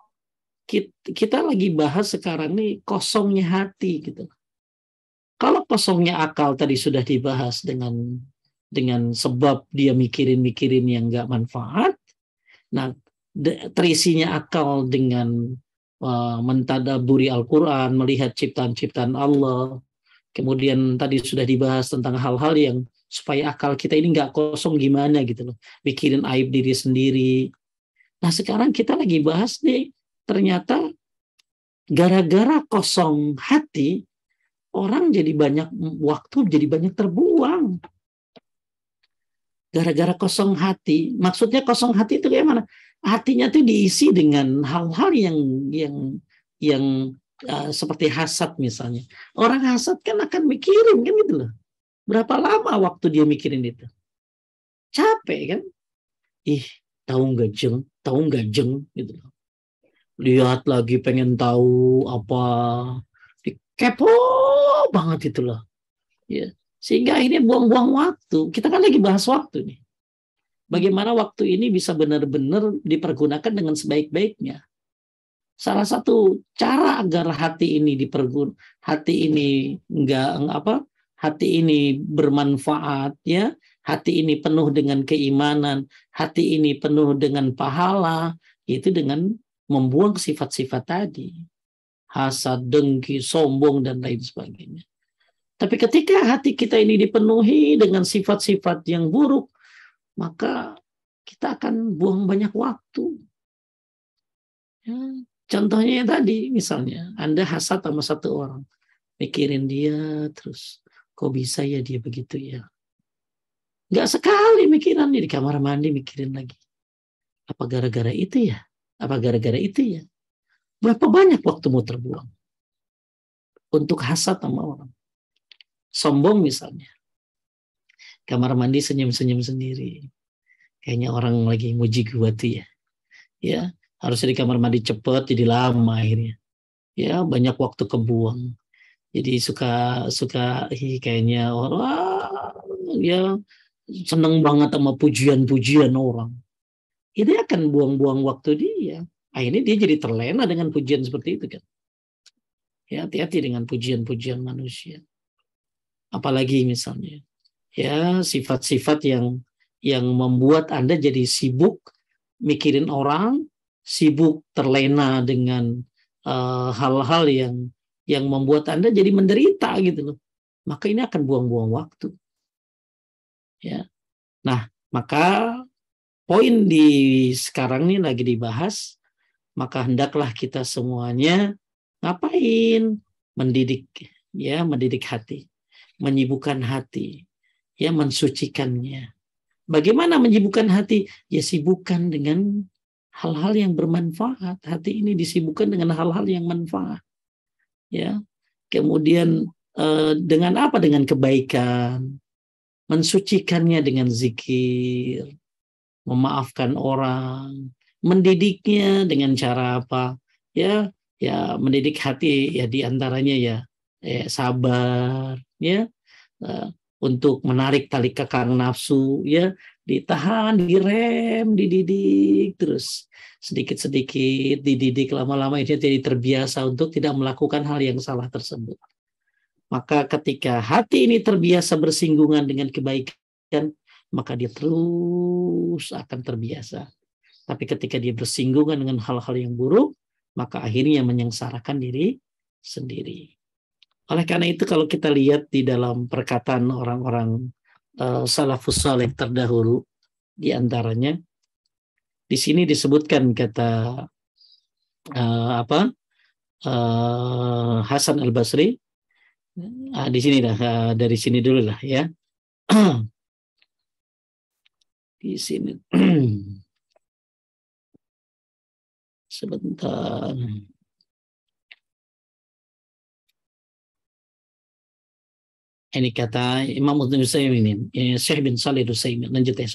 Kita lagi bahas sekarang nih kosongnya hati gitu. Kalau kosongnya akal tadi sudah dibahas dengan sebab dia mikirin yang nggak manfaat. Nah, terisinya akal dengan mentadaburi Al-Quran, melihat ciptaan-ciptaan Allah. Kemudian tadi sudah dibahas tentang hal-hal yang supaya akal kita ini nggak kosong gimana gitu loh. Mikirin aib diri sendiri. Nah, sekarang kita lagi bahas nih, ternyata gara-gara kosong hati, orang jadi banyak waktu, jadi banyak terbuang. Gara-gara kosong hati, maksudnya kosong hati itu kayak mana? Hatinya tuh diisi dengan hal-hal yang seperti hasad misalnya. Orang hasad kan akan mikirin kan gitu loh. Berapa lama waktu dia mikirin itu? Capek kan? Tahu nggak jeng gitu loh. Lihat lagi pengen tahu apa, kepo banget itu loh. Ya. Sehingga akhirnya buang-buang waktu. Kita kan lagi bahas waktu nih. Bagaimana waktu ini bisa benar-benar dipergunakan dengan sebaik-baiknya. Salah satu cara agar hati ini hati ini bermanfaat, ya, hati ini penuh dengan keimanan, hati ini penuh dengan pahala, itu dengan membuang sifat-sifat tadi. Hasad, dengki, sombong, dan lain sebagainya. Tapi ketika hati kita ini dipenuhi dengan sifat-sifat yang buruk, maka kita akan buang banyak waktu. Ya, Contohnya yang tadi, misalnya Anda hasad sama satu orang, mikirin dia terus, kok bisa ya dia begitu ya? Nggak sekali mikirannya, di kamar mandi mikirin lagi. Apa gara-gara itu ya? Apa gara-gara itu ya? Berapa banyak waktumu terbuang untuk hasad sama orang? Sombong misalnya. Kamar mandi senyum-senyum sendiri. Kayaknya orang lagi muji gua tuh ya. Ya, harusnya di kamar mandi cepet jadi lama akhirnya. Ya, banyak waktu kebuang. Jadi suka kayaknya orang ya seneng banget sama pujian-pujian orang. Ini akan buang-buang waktu dia. Akhirnya dia jadi terlena dengan pujian seperti itu kan. Ya, hati-hati dengan pujian-pujian manusia. Apalagi misalnya, ya sifat-sifat yang membuat Anda jadi sibuk mikirin orang, sibuk terlena dengan hal-hal yang membuat Anda jadi menderita gitu loh. Maka ini akan buang-buang waktu. Ya. Nah, maka poin di sekarang ini lagi dibahas, maka hendaklah kita semuanya ngapain? Mendidik, ya, mendidik hati, menyibukkan hati, ya, mensucikannya. Bagaimana menyibukkan hati? Ya sibukkan dengan hal-hal yang bermanfaat. Hati ini disibukkan dengan hal-hal yang manfaat. Ya. Kemudian dengan apa? Dengan kebaikan. Mensucikannya dengan zikir, memaafkan orang, mendidiknya dengan cara apa? Ya, ya mendidik hati ya diantaranya ya, sabar, ya, untuk menarik tali kekang nafsu, ya ditahan, direm, dididik terus sedikit-sedikit, dididik lama-lama dia jadi terbiasa untuk tidak melakukan hal yang salah tersebut. Maka ketika hati ini terbiasa bersinggungan dengan kebaikan, maka dia terus akan terbiasa. Tapi ketika dia bersinggungan dengan hal-hal yang buruk, maka akhirnya menyengsarakan diri sendiri. Oleh karena itu kalau kita lihat di dalam perkataan orang-orang salafus saleh terdahulu, di antaranya di sini disebutkan kata Hasan Al-Basri. Di sini dah, dari sini dulu lah ya. Di sini sebentar. Ini kata Imam Ibnu Utsaimin, Syekh bin Shalih Al-Utsaimin. Lanjut ya.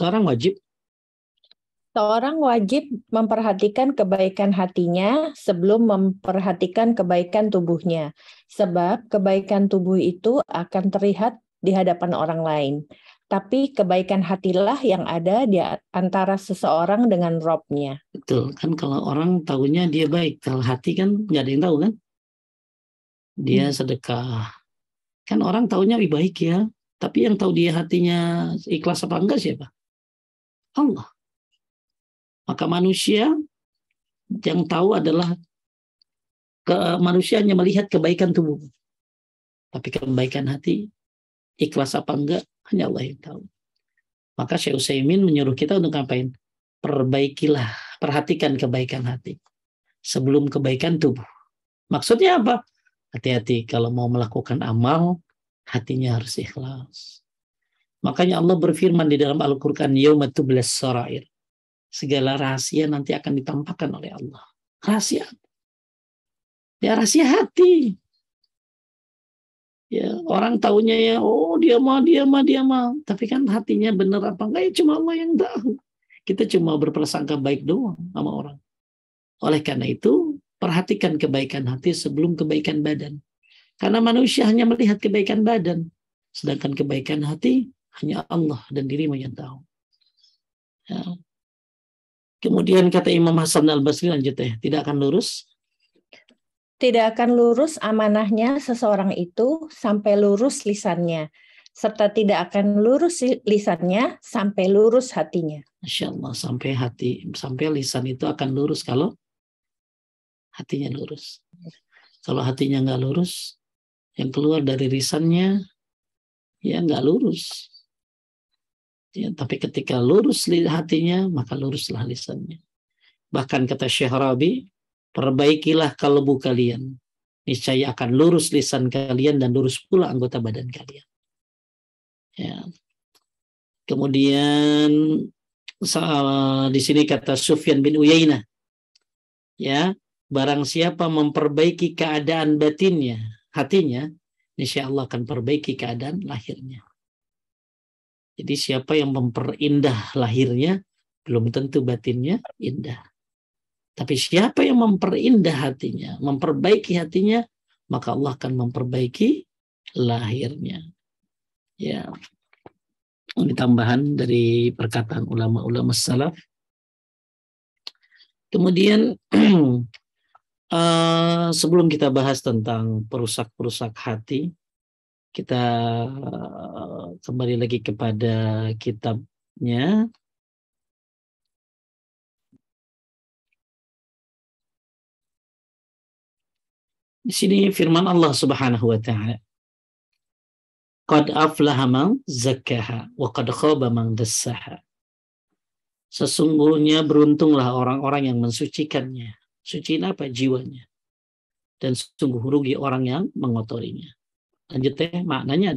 Seorang wajib memperhatikan kebaikan hatinya sebelum memperhatikan kebaikan tubuhnya. Sebab kebaikan tubuh itu akan terlihat di hadapan orang lain. Tapi kebaikan hatilah yang ada di antara seseorang dengan Robnya. Betul, kan kalau orang tahunya dia baik. Kalau hati kan nggak ada yang tahu kan. Dia sedekah. Kan orang tahunya lebih baik ya. Tapi yang tahu dia hatinya ikhlas apa enggak siapa? Allah. Maka manusia yang tahu adalah manusia hanya melihat kebaikan tubuh. Tapi kebaikan hati, ikhlas apa enggak, hanya Allah yang tahu. Maka Syekh Utsaimin menyuruh kita untuk ngapain? Perbaikilah, perhatikan kebaikan hati sebelum kebaikan tubuh. Maksudnya apa? Hati-hati kalau mau melakukan amal, hatinya harus ikhlas. Makanya Allah berfirman di dalam Al-Quran, yauma tublas sarair. Segala rahasia nanti akan ditampakkan oleh Allah. Rahasia. Ya rahasia hati. Ya, orang taunya ya, oh dia mah. Tapi kan hatinya benar apa enggak, ya cuma Allah yang tahu. Kita cuma berprasangka baik doang sama orang. Oleh karena itu, perhatikan kebaikan hati sebelum kebaikan badan. Karena manusia hanya melihat kebaikan badan. Sedangkan kebaikan hati, hanya Allah dan dirimu yang tahu. Ya. Kemudian kata Imam Hasan Al-Basri, lanjut ya, tidak akan lurus. Tidak akan lurus amanahnya seseorang itu sampai lurus lisannya, serta tidak akan lurus lisannya sampai lurus hatinya. Masya Allah, sampai lisan itu akan lurus kalau hatinya lurus. Kalau hatinya nggak lurus, yang keluar dari lisannya ya nggak lurus. Ya, tapi ketika lurus hatinya, maka luruslah lisannya. Bahkan kata Syekh Rabi, Perbaikilah kalbu kalian. Niscaya akan lurus lisan kalian dan lurus pula anggota badan kalian. Ya. Kemudian di sini kata Sufyan bin Uyainah, ya, barang siapa memperbaiki keadaan batinnya, hatinya, insya Allah akan perbaiki keadaan lahirnya. Jadi siapa yang memperindah lahirnya, belum tentu batinnya indah. Tapi siapa yang memperindah hatinya, memperbaiki hatinya, maka Allah akan memperbaiki lahirnya. Ya, ini tambahan dari perkataan ulama-ulama salaf. Kemudian sebelum kita bahas tentang perusak-perusak hati, kita kembali lagi kepada kitabnya. Di sini firman Allah Subhanahu wa taala, qad aflaha man zakkaha wa qad khaba man dassaha. Sesungguhnya beruntunglah orang-orang yang mensucikannya. Suciin apa? Jiwanya. Dan sungguh rugi orang yang mengotorinya. Lanjutnya, maknanya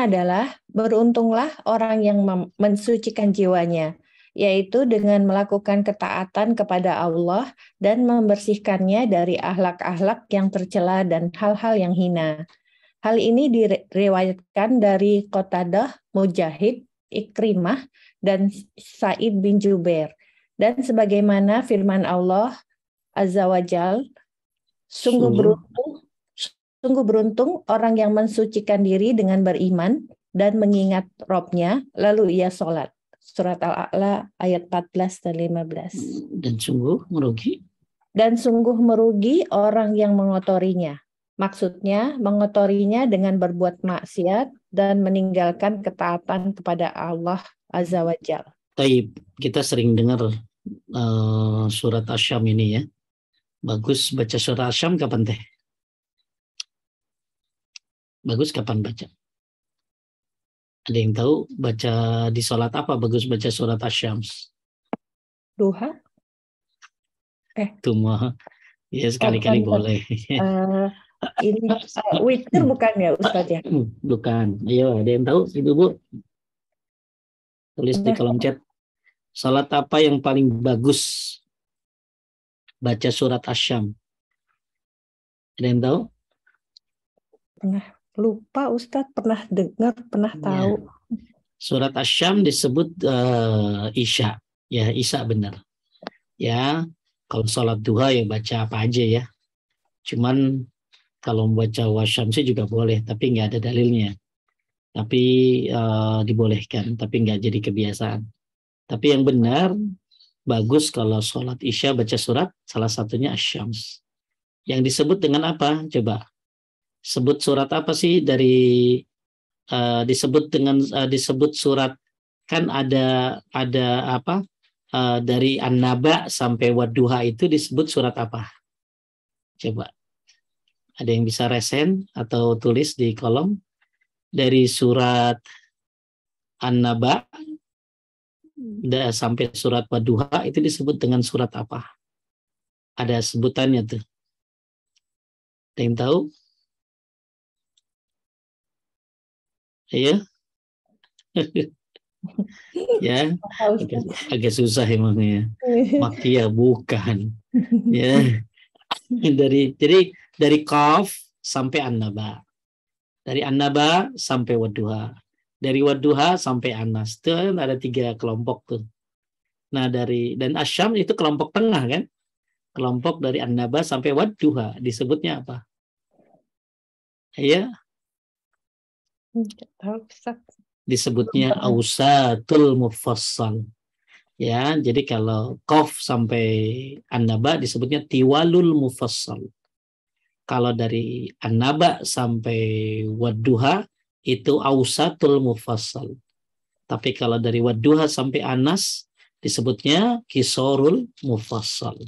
adalah beruntunglah orang yang mensucikan jiwanya, yaitu dengan melakukan ketaatan kepada Allah dan membersihkannya dari akhlak-akhlak yang tercela dan hal-hal yang hina. Hal ini diriwayatkan dari Qatadah, Mujahid, Ikrimah, dan Sa'id bin Jubair. Dan sebagaimana firman Allah Azza wa Jal, sungguh beruntung orang yang mensucikan diri dengan beriman dan mengingat Robnya, lalu ia sholat. Surat Al-A'la ayat 14 dan 15. Dan sungguh merugi orang yang mengotorinya. Maksudnya mengotorinya dengan berbuat maksiat dan meninggalkan ketaatan kepada Allah Azza wa Jalla. Taib, kita sering dengar surat Asy-Syam ini ya. Bagus baca surat Asy-Syam kapan teh? Bagus kapan baca? Ada yang tahu baca di sholat apa bagus baca surat Asy-Syams? Duha? Tuma. Ya sekali-kali boleh. Ini witir bukan ya Ustaz ya? Bukan. Ayo, ada yang tahu Ibu-ibu? Tulis di kolom chat. Salat apa yang paling bagus baca surat Asy-Syam? Ada yang tahu? Pernah lupa Ustaz, pernah dengar, pernah tahu. Surat Asy-Syam disebut Isya. Ya, Isya benar. Ya, kalau salat duha ya baca apa aja ya. Cuman kalau membaca wasyamsi juga boleh, tapi nggak ada dalilnya. Tapi dibolehkan, tapi nggak jadi kebiasaan. Tapi yang benar, bagus kalau sholat isya baca surat, salah satunya Asy-Syams. Yang disebut dengan apa? Coba. Sebut surat apa sih dari disebut surat, kan ada apa? Dari An-Naba sampai Wadduha itu disebut surat apa? Coba. Ada yang bisa resen atau tulis di kolom. Dari surat An-Naba sampai surat Wadduha itu disebut dengan surat apa? Ada sebutannya tuh. Ada yang tahu? Iya? Ya, agak susah emangnya. Makkiyah bukan. Ya. Dari Qaf sampai An-Naba. Dari An-Naba sampai Wadduha. Dari Wadduha sampai Anas. Itu ada 3 kelompok tuh. Nah, dan Asy-Syam itu kelompok tengah kan? Kelompok dari An-Naba sampai Wadduha disebutnya apa? Iya? Disebutnya Ausatul Mufassal. Ya, jadi kalau Qaf sampai An-Naba disebutnya Tiwalul Mufassal. Kalau dari An-Naba sampai Wadduha itu Ausatul Mufassal. Tapi kalau dari Wadduha sampai Anas disebutnya Kisorul Mufassal.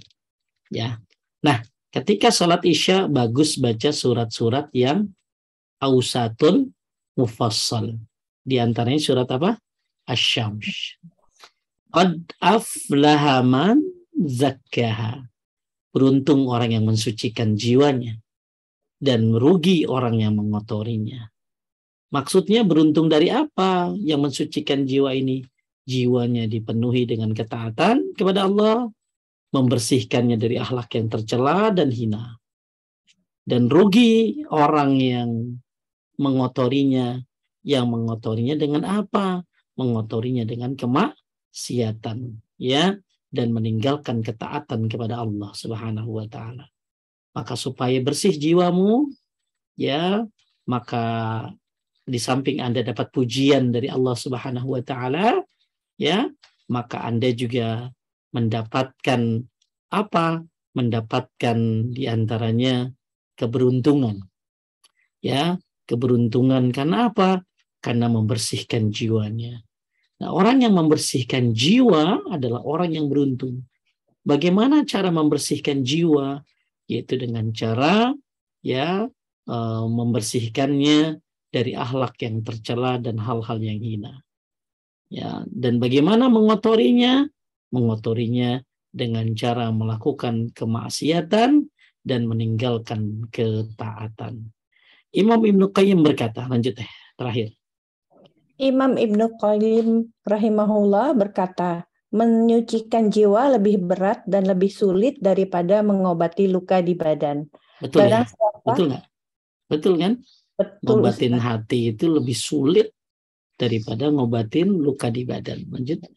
Ya. Nah, ketika sholat Isya bagus baca surat-surat yang Ausatul Mufassal. Di antaranya surat apa? Asy-Syams. Qad aflaha man zakkaha. Beruntung orang yang mensucikan jiwanya, dan merugi orang yang mengotorinya. Maksudnya beruntung dari apa yang mensucikan jiwa ini? Jiwanya dipenuhi dengan ketaatan kepada Allah, membersihkannya dari akhlak yang tercela dan hina. Dan rugi orang yang mengotorinya. Yang mengotorinya dengan apa? Mengotorinya dengan kemaksiatan, ya, dan meninggalkan ketaatan kepada Allah Subhanahu wa taala. Maka supaya bersih jiwamu, ya, maka di samping Anda dapat pujian dari Allah Subhanahu wa taala, ya, maka Anda juga mendapatkan apa? Mendapatkan diantaranya keberuntungan. Ya, keberuntungan karena apa? Karena membersihkan jiwanya. Nah, orang yang membersihkan jiwa adalah orang yang beruntung. Bagaimana cara membersihkan jiwa? Yaitu dengan cara, ya, membersihkannya dari akhlak yang tercela dan hal-hal yang hina. Ya, dan bagaimana mengotorinya? Mengotorinya dengan cara melakukan kemaksiatan dan meninggalkan ketaatan. Imam Ibnu Qayyim berkata, lanjut terakhir. Imam Ibnu Qayyim rahimahullah berkata, menyucikan jiwa lebih berat dan lebih sulit daripada mengobati luka di badan. Betul ya? Siapa, betul nggak? Betul kan? Betul, ngobatin hati itu lebih sulit daripada ngobatin luka di badan. Lanjut.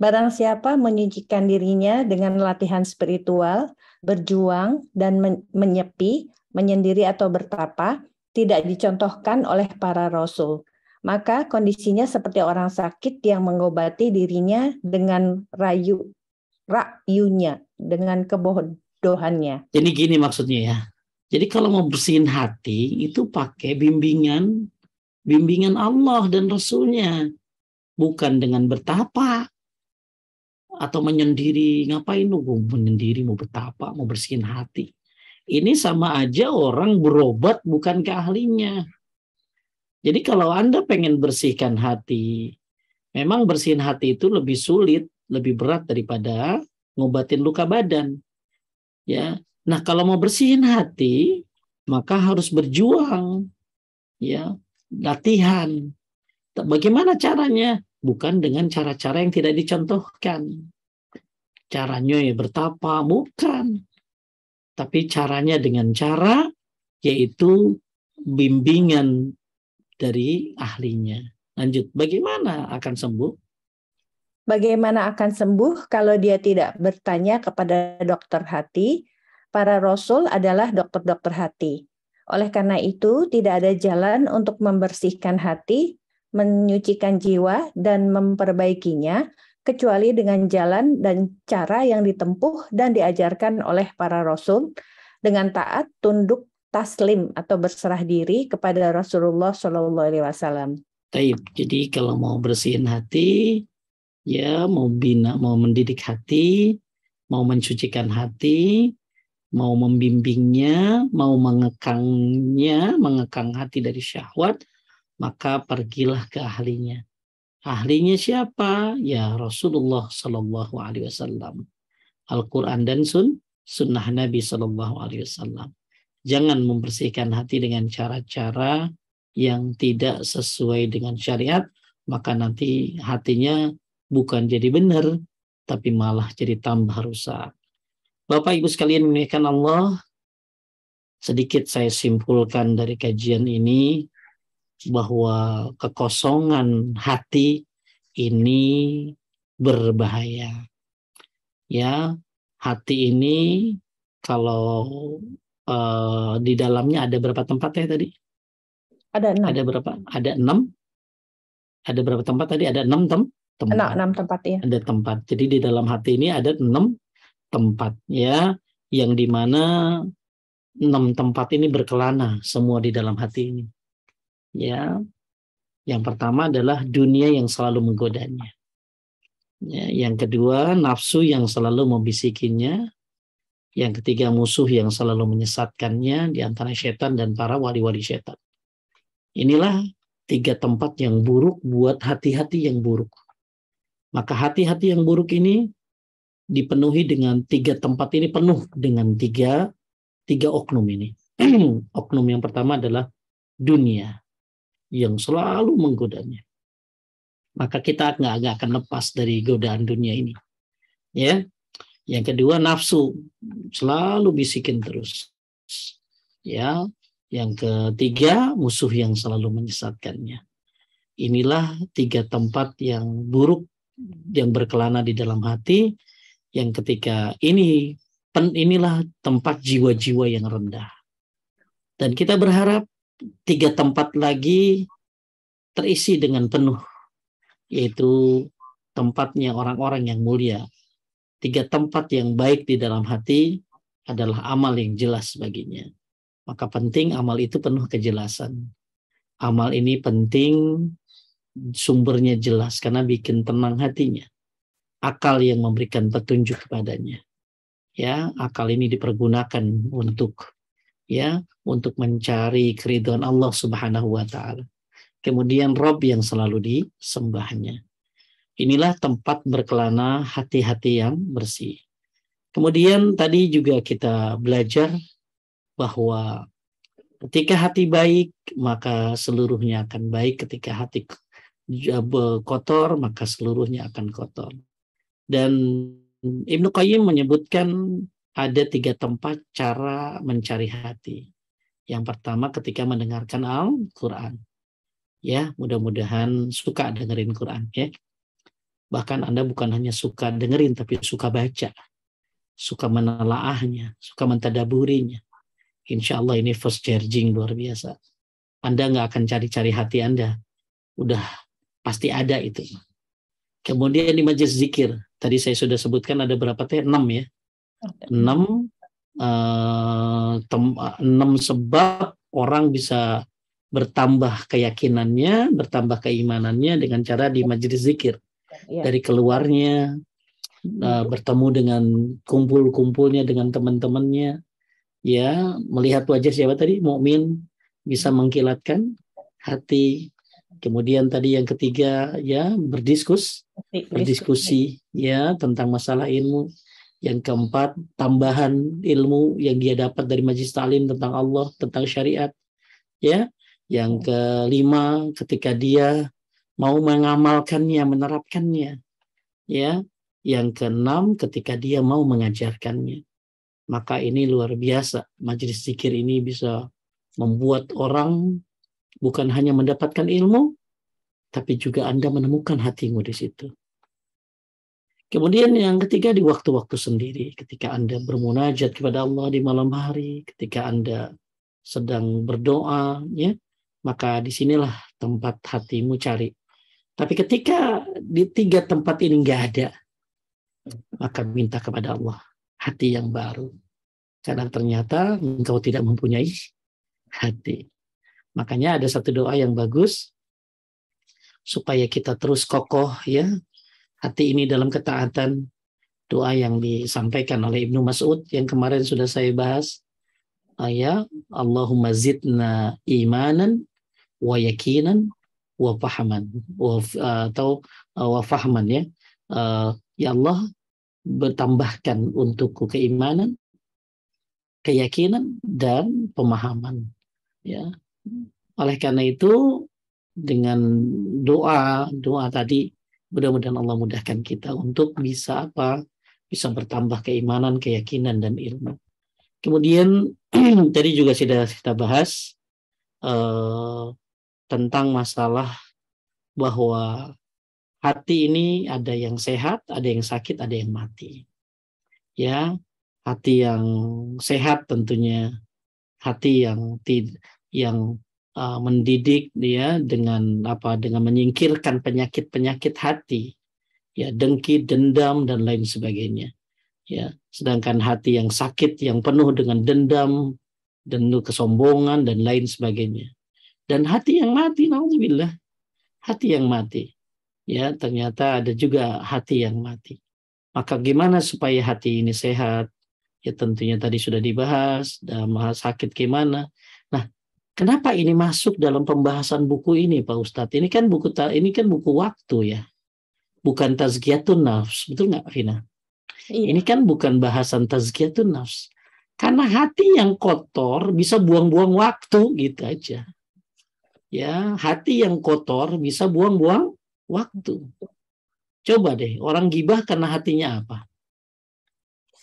Barang siapa menyucikan dirinya dengan latihan spiritual, berjuang, dan menyepi, menyendiri atau bertapa, tidak dicontohkan oleh para rasul. Maka kondisinya seperti orang sakit yang mengobati dirinya dengan rayunya, dengan kebodohannya. Jadi gini maksudnya ya. Jadi kalau mau bersihin hati itu pakai bimbingan Allah dan Rasulnya. Bukan dengan bertapa atau menyendiri. Ngapain lu menyendiri, mau bertapa, mau bersihin hati. Ini sama aja orang berobat bukan ke ahlinya. Jadi kalau Anda pengen bersihkan hati, memang bersihin hati itu lebih sulit, lebih berat daripada ngobatin luka badan. Ya. Nah, kalau mau bersihin hati, maka harus berjuang. Ya, latihan. Bagaimana caranya? Bukan dengan cara-cara yang tidak dicontohkan. Caranya ya bertapa, bukan. Tapi caranya dengan cara yaitu bimbingan dari ahlinya. Lanjut, bagaimana akan sembuh? Bagaimana akan sembuh kalau dia tidak bertanya kepada dokter hati? Para rasul adalah dokter-dokter hati. Oleh karena itu, tidak ada jalan untuk membersihkan hati, menyucikan jiwa, dan memperbaikinya, kecuali dengan jalan dan cara yang ditempuh dan diajarkan oleh para rasul, dengan taat, tunduk, taslim atau berserah diri kepada Rasulullah SAW. Jadi kalau mau bersihin hati, ya mau mendidik hati, mau mensucikan hati, mau membimbingnya, mau mengekang hati dari syahwat, maka pergilah ke ahlinya. Ahlinya siapa? Ya Rasulullah Sallallahu Alaihi Wasallam. Al-Quran dan sunnah Nabi Sallallahu Alaihi Wasallam. Jangan membersihkan hati dengan cara-cara yang tidak sesuai dengan syariat, maka nanti hatinya bukan jadi benar, tapi malah jadi tambah rusak. Bapak Ibu sekalian memuliakan Allah, sedikit saya simpulkan dari kajian ini bahwa kekosongan hati ini berbahaya. Ya, hati ini kalau di dalamnya ada berapa tempat ya tadi? Ada 6. Ada berapa? Ada 6. Ada berapa tempat tadi? Ada 6 tempat. 6 tempat ya. Ada tempat. Jadi di dalam hati ini ada 6 tempat ya, yang dimana 6 tempat ini berkelana semua di dalam hati ini. Ya, yang pertama adalah dunia yang selalu menggodanya. Ya, yang kedua nafsu yang selalu membisikinya. Yang ketiga musuh yang selalu menyesatkannya, di antara setan dan para wali-wali setan. Inilah 3 tempat yang buruk buat hati-hati yang buruk. Maka hati-hati yang buruk ini dipenuhi dengan 3 tempat ini, penuh dengan tiga oknum ini. Oknum yang pertama adalah dunia yang selalu menggodanya. Maka kita nggak akan lepas dari godaan dunia ini. Ya. Yang kedua, nafsu, selalu bisikin terus. Ya. Yang ketiga, musuh yang selalu menyesatkannya. Inilah 3 tempat yang buruk yang berkelana di dalam hati, yang ketika inilah tempat jiwa-jiwa yang rendah. Dan kita berharap 3 tempat lagi terisi dengan penuh, yaitu tempatnya orang-orang yang mulia. 3 tempat yang baik di dalam hati adalah amal yang jelas baginya. Maka penting amal itu penuh kejelasan. Amal ini penting sumbernya jelas karena bikin tenang hatinya. Akal yang memberikan petunjuk kepadanya. Ya, akal ini dipergunakan untuk mencari keridhaan Allah Subhanahu wa taala. Kemudian Rob yang selalu disembahnya. Inilah tempat berkelana hati-hati yang bersih. Kemudian tadi juga kita belajar bahwa ketika hati baik, maka seluruhnya akan baik. Ketika hati kotor, maka seluruhnya akan kotor. Dan Ibnu Qayyim menyebutkan ada 3 tempat cara mencari hati. Yang pertama ketika mendengarkan Al-Quran. Ya, mudah-mudahan suka dengerin Quran. Ya. Bahkan Anda bukan hanya suka dengerin, tapi suka baca. Suka menelaahnya, suka mentadaburinya. Insya Allah ini first charging luar biasa. Anda nggak akan cari-cari hati Anda. Udah pasti ada itu. Kemudian di majelis zikir. Tadi saya sudah sebutkan ada berapa teh? 6 ya. 6 sebab orang bisa bertambah keyakinannya, bertambah keimanannya dengan cara di majelis zikir. Dari keluarnya, bertemu dengan kumpul-kumpulnya dengan teman-temannya, ya, melihat wajah siapa tadi? Mukmin, bisa mengkilatkan hati. Kemudian tadi yang ketiga, ya, berdiskusi ya tentang masalah ilmu. Yang keempat, tambahan ilmu yang dia dapat dari majelis ta'lim tentang Allah, tentang syariat. Ya. Yang kelima, ketika dia mau mengamalkannya, menerapkannya. Ya. Yang keenam, ketika dia mau mengajarkannya. Maka ini luar biasa. Majelis zikir ini bisa membuat orang bukan hanya mendapatkan ilmu, tapi juga Anda menemukan hatimu di situ. Kemudian yang ketiga, di waktu-waktu sendiri, ketika Anda bermunajat kepada Allah di malam hari, ketika Anda sedang berdoa, ya, maka disinilah tempat hatimu cari. Tapi ketika di 3 tempat ini nggak ada, maka minta kepada Allah hati yang baru. Karena ternyata engkau tidak mempunyai hati. Makanya ada satu doa yang bagus, supaya kita terus kokoh, ya, hati ini dalam ketaatan. Doa yang disampaikan oleh Ibnu Mas'ud yang kemarin sudah saya bahas. Ya, Allahumma zidna imanan wa yakinan wa fahaman. Wa fahman, ya. Ya Allah, bertambahkan untukku keimanan, keyakinan, dan pemahaman. Ya. Oleh karena itu, dengan doa tadi, mudah-mudahan Allah mudahkan kita untuk bisa bisa bertambah keimanan, keyakinan, dan ilmu. Kemudian tadi juga sudah kita bahas tentang masalah bahwa hati ini ada yang sehat, ada yang sakit, ada yang mati. Ya, hati yang sehat tentunya hati yang mendidik dia dengan menyingkirkan penyakit-penyakit hati, ya, dengki, dendam, dan lain sebagainya, ya. Sedangkan hati yang sakit, yang penuh dengan dendam dan kesombongan dan lain sebagainya, dan hati yang mati, naudzubillah, hati yang mati, ya, ternyata ada juga hati yang mati. Maka gimana supaya hati ini sehat? Ya tentunya tadi sudah dibahas, dan sakit gimana. Nah, kenapa ini masuk dalam pembahasan buku ini, Pak Ustadz? Ini kan buku waktu, ya, bukan tazkiyatun nafs, betul nggak, Vina? Ini kan bukan bahasan tazkiyatun nafs. Karena hati yang kotor bisa buang-buang waktu gitu aja. Ya, hati yang kotor bisa buang-buang waktu. Coba deh, orang gibah karena hatinya apa?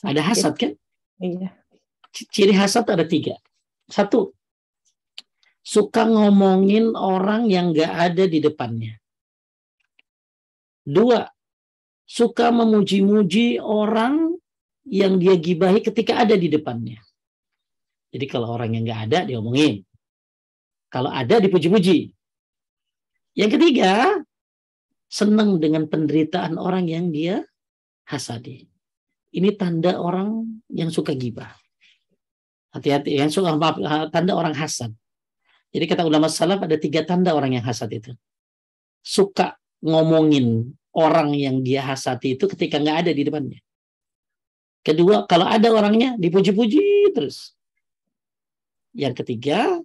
Ada hasad kan? Iya. Ciri hasad ada 3. 1, suka ngomongin orang yang gak ada di depannya. 2, suka memuji-muji orang yang dia gibahi ketika ada di depannya. Jadi kalau orang yang gak ada, diomongin. Kalau ada, dipuji-puji. Yang ketiga, senang dengan penderitaan orang yang dia hasadi. Ini tanda orang yang suka gibah. Hati-hati, yang suka tanda orang hasad. Jadi kata ulama salaf ada 3 tanda orang yang hasad itu. Suka ngomongin orang yang dia hasadi itu ketika nggak ada di depannya. Kedua, kalau ada orangnya dipuji-puji terus. Yang ketiga,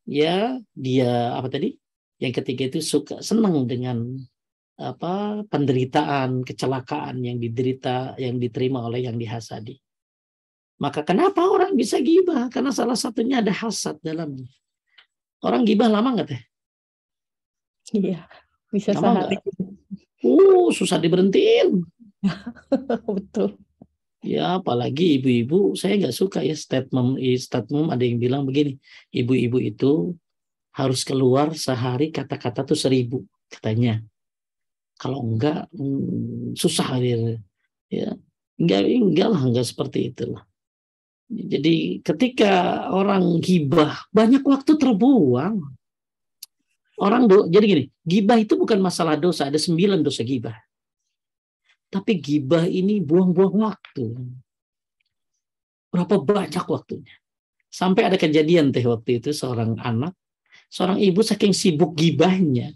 ya dia apa tadi? Yang ketiga itu suka senang dengan penderitaan, kecelakaan yang diderita, yang diterima oleh yang dihasadi. Maka kenapa orang bisa gibah? Karena salah satunya ada hasad dalamnya. Orang gibah lama nggak teh? Iya, bisa Lama sehari. Susah diberhentiin. Betul. Ya, apalagi ibu-ibu, saya nggak suka ya statement ada yang bilang begini, ibu-ibu itu harus keluar sehari kata-kata tuh 1000 katanya. Kalau enggak susah ya. Enggak lah, enggak seperti itulah. Jadi ketika orang gibah, banyak waktu terbuang. Jadi gini, gibah itu bukan masalah dosa, ada 9 dosa gibah. Tapi gibah ini buang-buang waktu. Berapa banyak waktunya. Sampai ada kejadian waktu itu seorang ibu saking sibuk gibahnya,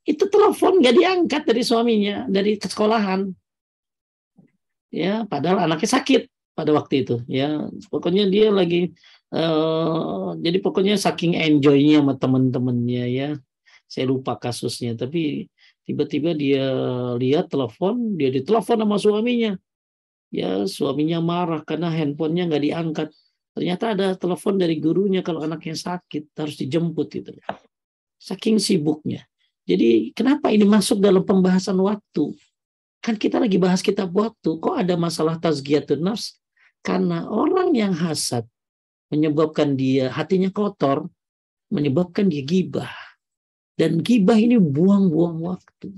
itu telepon gak diangkat dari suaminya, dari sekolahan. Ya, padahal anaknya sakit pada waktu itu. Ya, pokoknya dia lagi jadi pokoknya saking enjoynya sama teman-temannya ya. Saya lupa kasusnya, tapi tiba-tiba dia lihat telepon, dia ditelepon sama suaminya. Ya, suaminya marah karena handphonenya nggak diangkat. Ternyata ada telepon dari gurunya kalau anaknya sakit, harus dijemput gitu. Saking sibuknya. Jadi kenapa ini masuk dalam pembahasan waktu? Kan kita lagi bahas kitab waktu, kok ada masalah tazkiyatun nafs? Karena orang yang hasad menyebabkan dia hatinya kotor, menyebabkan dia gibah. Dan gibah ini buang-buang waktu.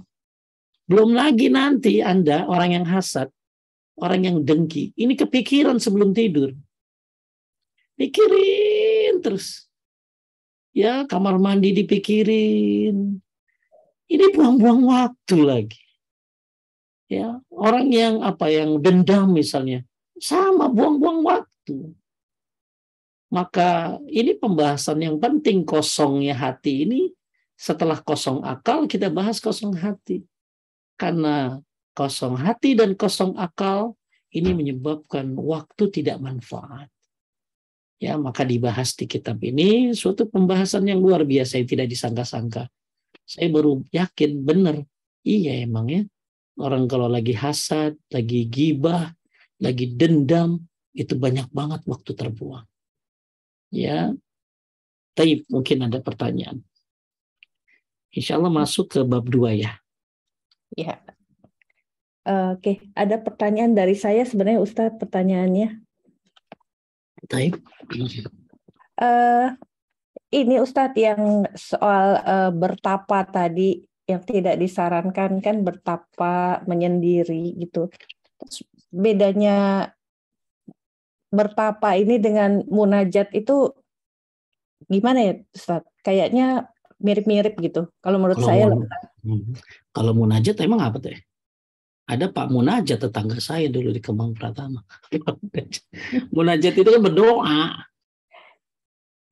Belum lagi nanti Anda, orang yang hasad, orang yang dengki, ini kepikiran sebelum tidur. Pikirin terus. Ya, kamar mandi dipikirin. Ini buang-buang waktu lagi. Ya, orang yang dendam misalnya, sama buang-buang waktu. Maka ini pembahasan yang penting, kosongnya hati ini. Setelah kosong akal, kita bahas kosong hati. Karena kosong hati dan kosong akal ini menyebabkan waktu tidak manfaat. Ya, maka dibahas di kitab ini suatu pembahasan yang luar biasa yang tidak disangka-sangka. Saya baru yakin benar. Iya emang ya. Orang kalau lagi hasad, lagi gibah, lagi dendam, itu banyak banget waktu terbuang. Ya. Tapi mungkin ada pertanyaan. Insya Allah masuk ke bab 2 ya. Ya. Oke, ada pertanyaan dari saya sebenarnya Ustadz, pertanyaannya. Baik. Ini Ustadz yang soal bertapa tadi yang tidak disarankan kan bertapa menyendiri gitu. Terus bedanya bertapa ini dengan munajat itu gimana ya Ustadz? Kayaknya mirip-mirip gitu. Kalau menurut saya. Kalau munajat emang apa tuh? Ada Pak Munajat tetangga saya dulu di Kemang Pratama. Munajat itu kan berdoa.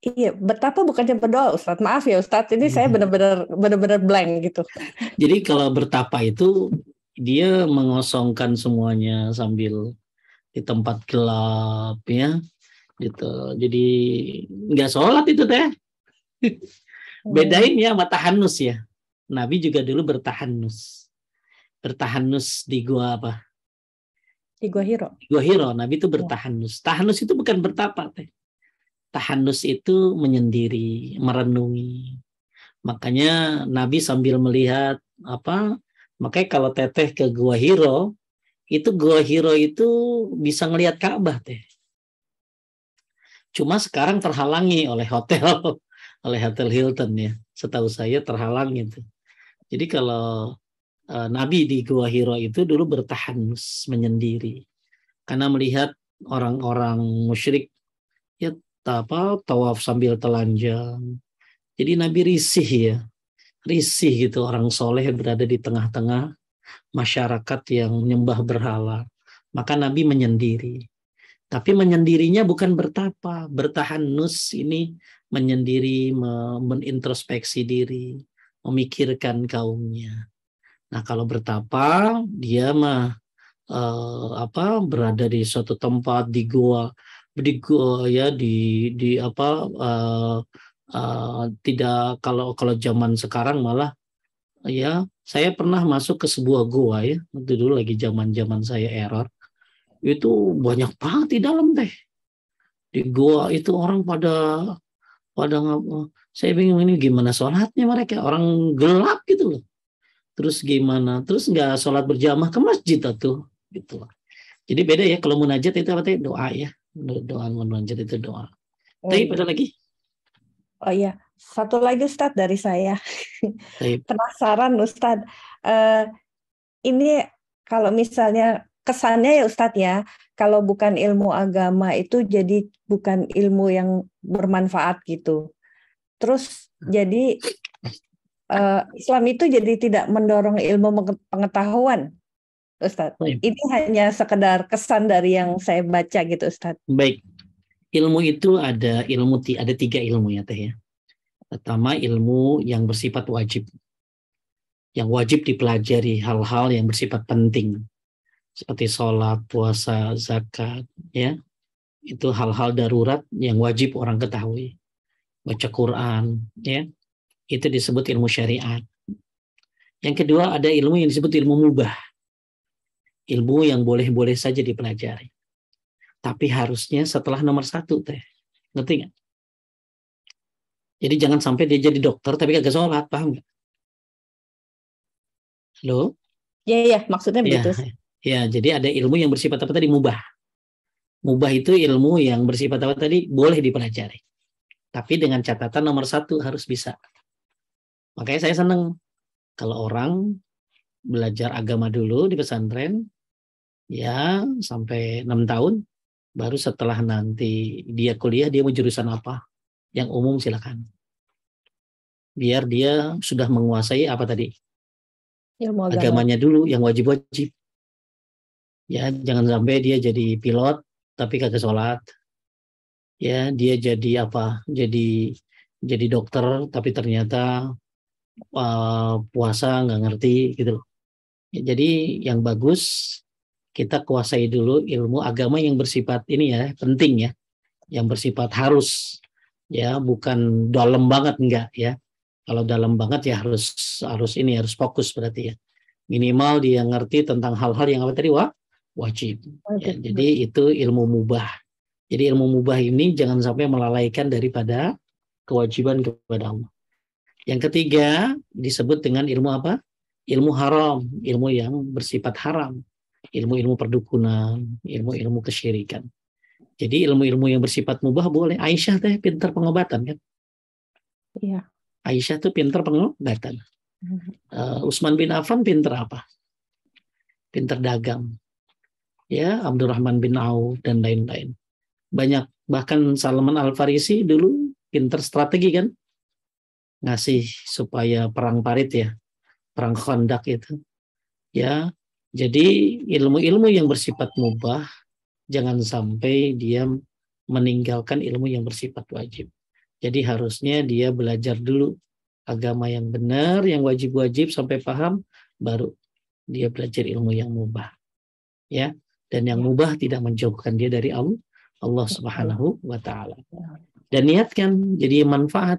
Iya, bertapa bukannya berdoa Ustadz. Maaf ya Ustadz, ini saya benar-benar blank gitu. Jadi kalau bertapa itu dia mengosongkan semuanya sambil di tempat gelap ya. Gitu. Jadi nggak sholat itu teh. Bedain ya sama tahanus ya. Nabi juga dulu bertahanus. Bertahanus di gua apa? Di Gua Hiro. Gua Hiro, Nabi itu bertahanus. Tahanus itu bukan bertapa, teh. Tahanus itu menyendiri, merenungi. Makanya Nabi sambil melihat apa? Makanya kalau teteh ke Gua Hiro, itu Gua Hiro itu bisa ngelihat Ka'bah, teh. Cuma sekarang terhalangi oleh hotel, oleh Hotel Hilton ya. Setahu saya terhalang itu. Jadi kalau Nabi di Gua Hiro itu dulu bertahanus, menyendiri. Karena melihat orang-orang musyrik ya tawaf sambil telanjang. Jadi Nabi risih ya, risih gitu orang soleh berada di tengah-tengah masyarakat yang menyembah berhala. Maka Nabi menyendiri. Tapi menyendirinya bukan bertapa, bertahanus ini menyendiri, menintrospeksi diri, memikirkan kaumnya. Nah kalau bertapa dia mah berada di suatu tempat di gua ya di apa tidak kalau zaman sekarang malah ya saya pernah masuk ke sebuah gua ya itu dulu lagi zaman saya error itu banyak banget di dalam teh di gua itu orang pada pada saya bingung ini gimana sholatnya mereka orang gelap gitu loh terus gimana terus nggak sholat berjamaah ke masjid atau gitu. Jadi beda ya kalau munajat itu apa tadi doa ya. Doa munajat itu doa. Tapi pada lagi. Oh iya, satu lagi Ustadz dari saya. Penasaran Ustadz. Ini kalau misalnya kesannya ya Ustadz ya, kalau bukan ilmu agama itu jadi bukan ilmu yang bermanfaat gitu. Terus jadi Islam itu jadi tidak mendorong ilmu pengetahuan. Ustadz, ini hanya sekedar kesan dari yang saya baca gitu, Ustadz. Baik, ilmu itu ada tiga ilmu ya teh ya. Pertama ilmu yang bersifat wajib, yang wajib dipelajari hal-hal yang bersifat penting seperti sholat, puasa, zakat, ya itu hal-hal darurat yang wajib orang ketahui. Baca Quran, ya itu disebut ilmu syariat. Yang kedua ada ilmu yang disebut ilmu mubah. Ilmu yang boleh-boleh saja dipelajari. Tapi harusnya setelah nomor 1 teh. Ngerti nggak? Jadi jangan sampai dia jadi dokter tapi kagak sholat, paham nggak? Halo? Iya, maksudnya begitu. Ya, jadi ada ilmu yang bersifat apa tadi? Mubah. Mubah itu ilmu yang bersifat apa tadi? Boleh dipelajari. Tapi dengan catatan nomor 1 harus bisa. Makanya saya senang kalau orang belajar agama dulu di pesantren, ya sampai 6 tahun, baru setelah nanti dia kuliah, dia mau jurusan apa? Yang umum silakan. Biar dia sudah menguasai apa tadi? Ilmu agamanya dulu, yang wajib-wajib. Ya, jangan sampai dia jadi pilot, tapi kagak sholat. Ya, dia jadi apa? Jadi dokter, tapi ternyata puasa nggak ngerti gitu. Ya, jadi yang bagus kita kuasai dulu ilmu agama yang bersifat ini ya penting ya, yang bersifat harus ya bukan dalam banget enggak ya. Kalau dalam banget ya harus fokus berarti ya. Minimal dia ngerti tentang hal-hal yang apa tadi wajib. Ya, jadi itu ilmu mubah. Jadi ilmu mubah ini jangan sampai melalaikan daripada kewajiban kepada Allah. Yang ketiga disebut dengan ilmu apa? Ilmu haram, ilmu yang bersifat haram. Ilmu-ilmu perdukunan, ilmu-ilmu kesyirikan. Jadi ilmu-ilmu yang bersifat mubah boleh. Aisyah teh pintar pengobatan kan? Iya. Aisyah tuh pintar pengobatan. Utsman bin Affan pintar apa? Pintar dagang. Ya, Abdurrahman bin Auf dan lain-lain. Banyak, bahkan Salman Al-Farisi dulu pintar strategi kan? Ngasih supaya perang Parit ya, perang Khandaq itu. Ya, jadi ilmu-ilmu yang bersifat mubah jangan sampai dia meninggalkan ilmu yang bersifat wajib. Jadi harusnya dia belajar dulu agama yang benar, yang wajib-wajib sampai paham, baru dia belajar ilmu yang mubah. Ya, dan yang mubah tidak menjauhkan dia dari Allah Subhanahu wa taala. Dan niatkan jadi manfaat.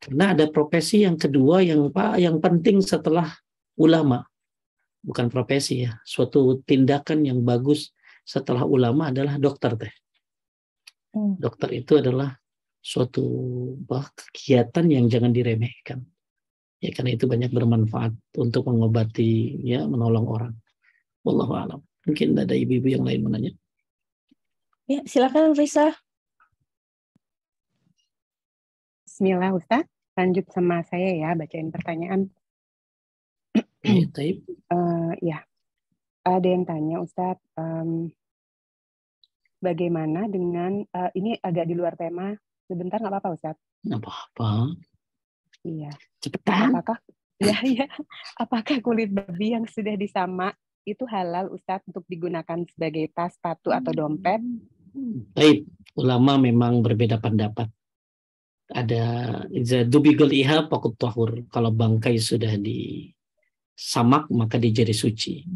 Karena ada profesi yang kedua yang penting setelah ulama. bukan profesi ya, suatu tindakan yang bagus setelah ulama adalah dokter teh. Dokter itu adalah suatu kegiatan yang jangan diremehkan. Ya, karena itu banyak bermanfaat untuk mengobati, ya, menolong orang. Wallahu a'lam. Mungkin ada ibu-ibu yang lain menanya. Ya, silakan Risa. Bismillah Ustaz, lanjut sama saya ya, bacain pertanyaan. Ya, taib. Ya, ada yang tanya Ustaz, bagaimana dengan, ini agak di luar tema, sebentar nggak apa-apa Ustaz? Nggak apa-apa. Iya. Cepetan. Apakah kulit babi yang sudah disamak itu halal Ustaz untuk digunakan sebagai tas, sepatu, atau dompet? Baik, ulama memang berbeda pendapat. Ada dubigul iha pakut tahur. Kalau bangkai sudah disamak maka dia jadi suci.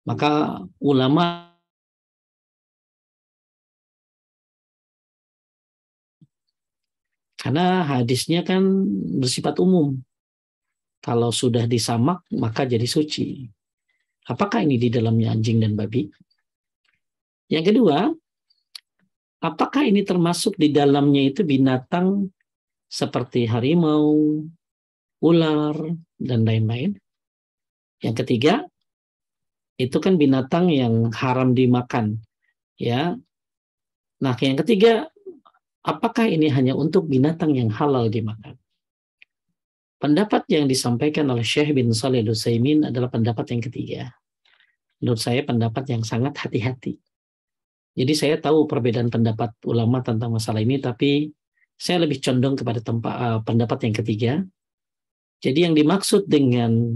Maka ulama karena hadisnya kan bersifat umum. Kalau sudah disamak maka jadi suci. Apakah ini di dalamnya anjing dan babi? Yang kedua, apakah ini termasuk di dalamnya itu binatang seperti harimau, ular, dan lain-lain? Yang ketiga, itu kan binatang yang haram dimakan, ya. Nah, yang ketiga, apakah ini hanya untuk binatang yang halal dimakan? Pendapat yang disampaikan oleh Syekh bin Shalih Al-Utsaimin adalah pendapat yang ketiga. Menurut saya pendapat yang sangat hati-hati. Jadi saya tahu perbedaan pendapat ulama tentang masalah ini, tapi saya lebih condong kepada pendapat yang ketiga. Jadi yang dimaksud dengan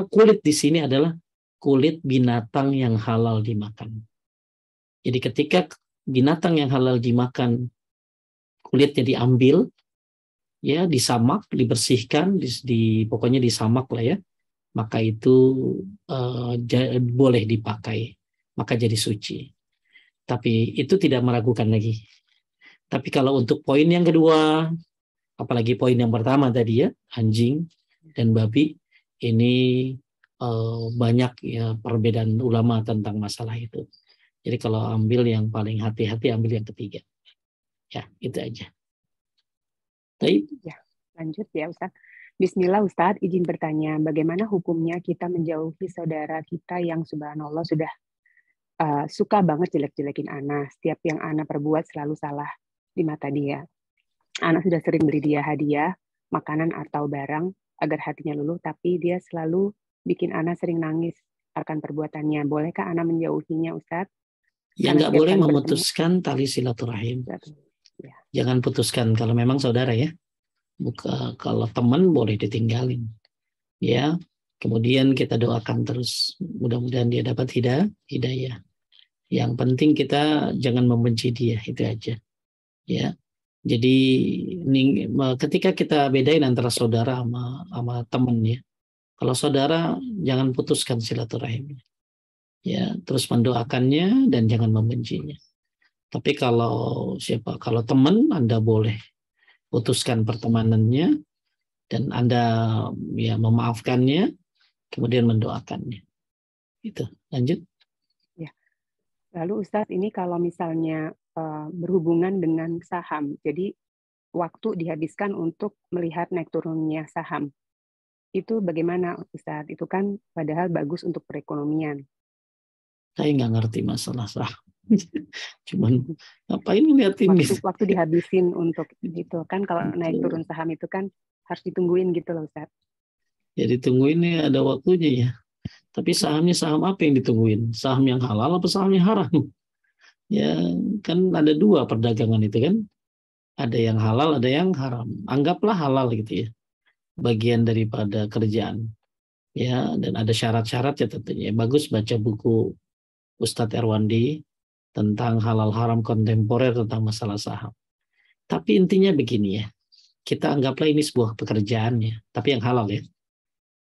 kulit di sini adalah kulit binatang yang halal dimakan. Jadi ketika binatang yang halal dimakan kulitnya diambil, ya, disamak, dibersihkan, pokoknya disamak lah ya, maka itu boleh dipakai, maka jadi suci. Tapi itu tidak meragukan lagi. Tapi kalau untuk poin yang kedua, apalagi poin yang pertama tadi ya, anjing dan babi, ini banyak ya perbedaan ulama tentang masalah itu. Jadi kalau ambil yang paling hati-hati, ambil yang ketiga. Ya, itu aja. Baik. Ya, lanjut ya Ustaz. Bismillah Ustaz, izin bertanya, bagaimana hukumnya kita menjauhi saudara kita yang subhanallah sudah suka banget jelek-jelekin Ana. Setiap yang Ana perbuat selalu salah di mata dia. Ana sudah sering beli dia hadiah, makanan atau barang agar hatinya luluh, tapi dia selalu bikin Ana sering nangis akan perbuatannya. Bolehkah Ana menjauhinya Ustaz? Ya, nggak boleh memutuskan tali silaturahim. Ya. Jangan putuskan kalau memang saudara ya. Kalau teman boleh ditinggalin. Ya. Kemudian kita doakan terus. Mudah-mudahan dia dapat hidayah. Yang penting kita jangan membenci dia, itu aja. Ya. Jadi ketika kita bedain antara saudara sama teman ya. Kalau saudara jangan putuskan silaturahimnya. Ya, terus mendoakannya dan jangan membencinya. Tapi kalau teman, Anda boleh putuskan pertemanannya dan Anda ya memaafkannya, kemudian mendoakannya. Itu. Lanjut. Ya. Lalu Ustadz, ini kalau misalnya berhubungan dengan saham, jadi waktu dihabiskan untuk melihat naik turunnya saham, itu bagaimana Ustadz? Itu kan padahal bagus untuk perekonomian. Saya nggak ngerti masalah saham. Cuman ngapain ngeliatin waktu dihabisin untuk itu kan, kalau naik turun saham itu kan harus ditungguin gitu loh Ustaz. Ya ditungguin nih, ada waktunya ya. Tapi sahamnya saham apa yang ditungguin? Saham yang halal apa saham yang haram? Ya kan ada dua perdagangan itu kan. Ada yang halal, ada yang haram. Anggaplah halal gitu ya. Bagian daripada kerjaan. Ya, dan ada syarat-syarat ya tentunya. Bagus baca buku Ustadz Erwandi tentang halal haram kontemporer tentang masalah saham. Tapi intinya begini ya, kita anggaplah ini sebuah pekerjaan ya, tapi yang halal ya.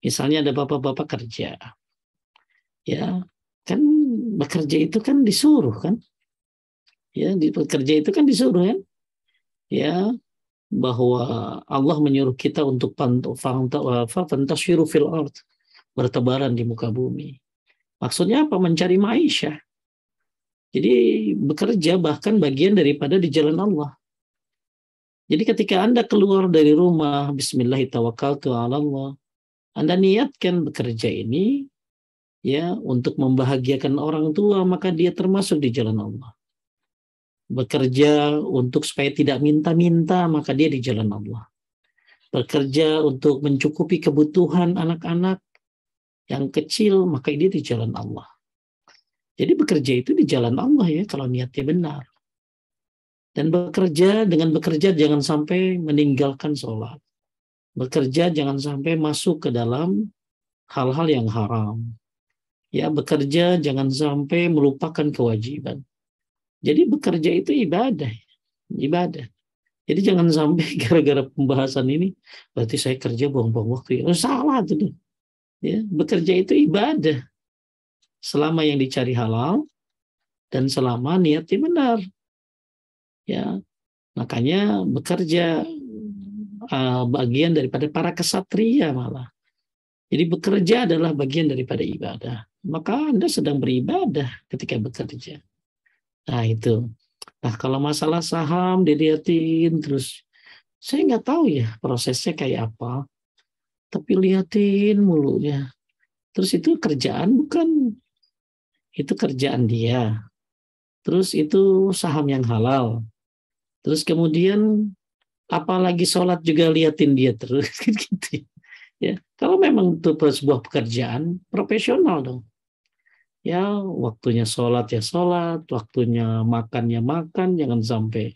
Misalnya ada bapak-bapak kerja, ya kan bekerja itu kan disuruh kan, ya bekerja itu kan disuruh kan, ya bahwa Allah menyuruh kita untuk fantasyiru fil ard, bertebaran di muka bumi. Maksudnya apa? Mencari maisha. Jadi bekerja bahkan bagian daripada di jalan Allah. Jadi ketika Anda keluar dari rumah, bismillahirrahmanirrahim, Anda niatkan bekerja ini ya untuk membahagiakan orang tua, maka dia termasuk di jalan Allah. Bekerja untuk supaya tidak minta-minta, maka dia di jalan Allah. Bekerja untuk mencukupi kebutuhan anak-anak yang kecil, maka dia di jalan Allah. Jadi bekerja itu di jalan Allah ya, kalau niatnya benar. Dan dengan bekerja jangan sampai meninggalkan sholat. Bekerja jangan sampai masuk ke dalam hal-hal yang haram. Ya, bekerja jangan sampai melupakan kewajiban. Jadi bekerja itu ibadah. Ibadah. Jadi jangan sampai gara-gara pembahasan ini, berarti saya kerja buang-buang waktu. Salah tuh. Ya, bekerja itu ibadah. Selama yang dicari halal, dan selama niatnya benar. Ya, makanya bekerja bagian daripada para kesatria malah. Jadi bekerja adalah bagian daripada ibadah. Maka Anda sedang beribadah ketika bekerja. Nah itu. Nah kalau masalah saham dilihatin terus, saya nggak tahu ya prosesnya kayak apa. Tapi lihatin mulu ya. Terus itu kerjaan bukan? Itu kerjaan dia. Terus itu saham yang halal. Terus kemudian apalagi sholat juga liatin dia terus gitu ya. Kalau memang itu sebuah pekerjaan profesional dong ya, waktunya sholat ya sholat, waktunya makan ya makan, jangan sampai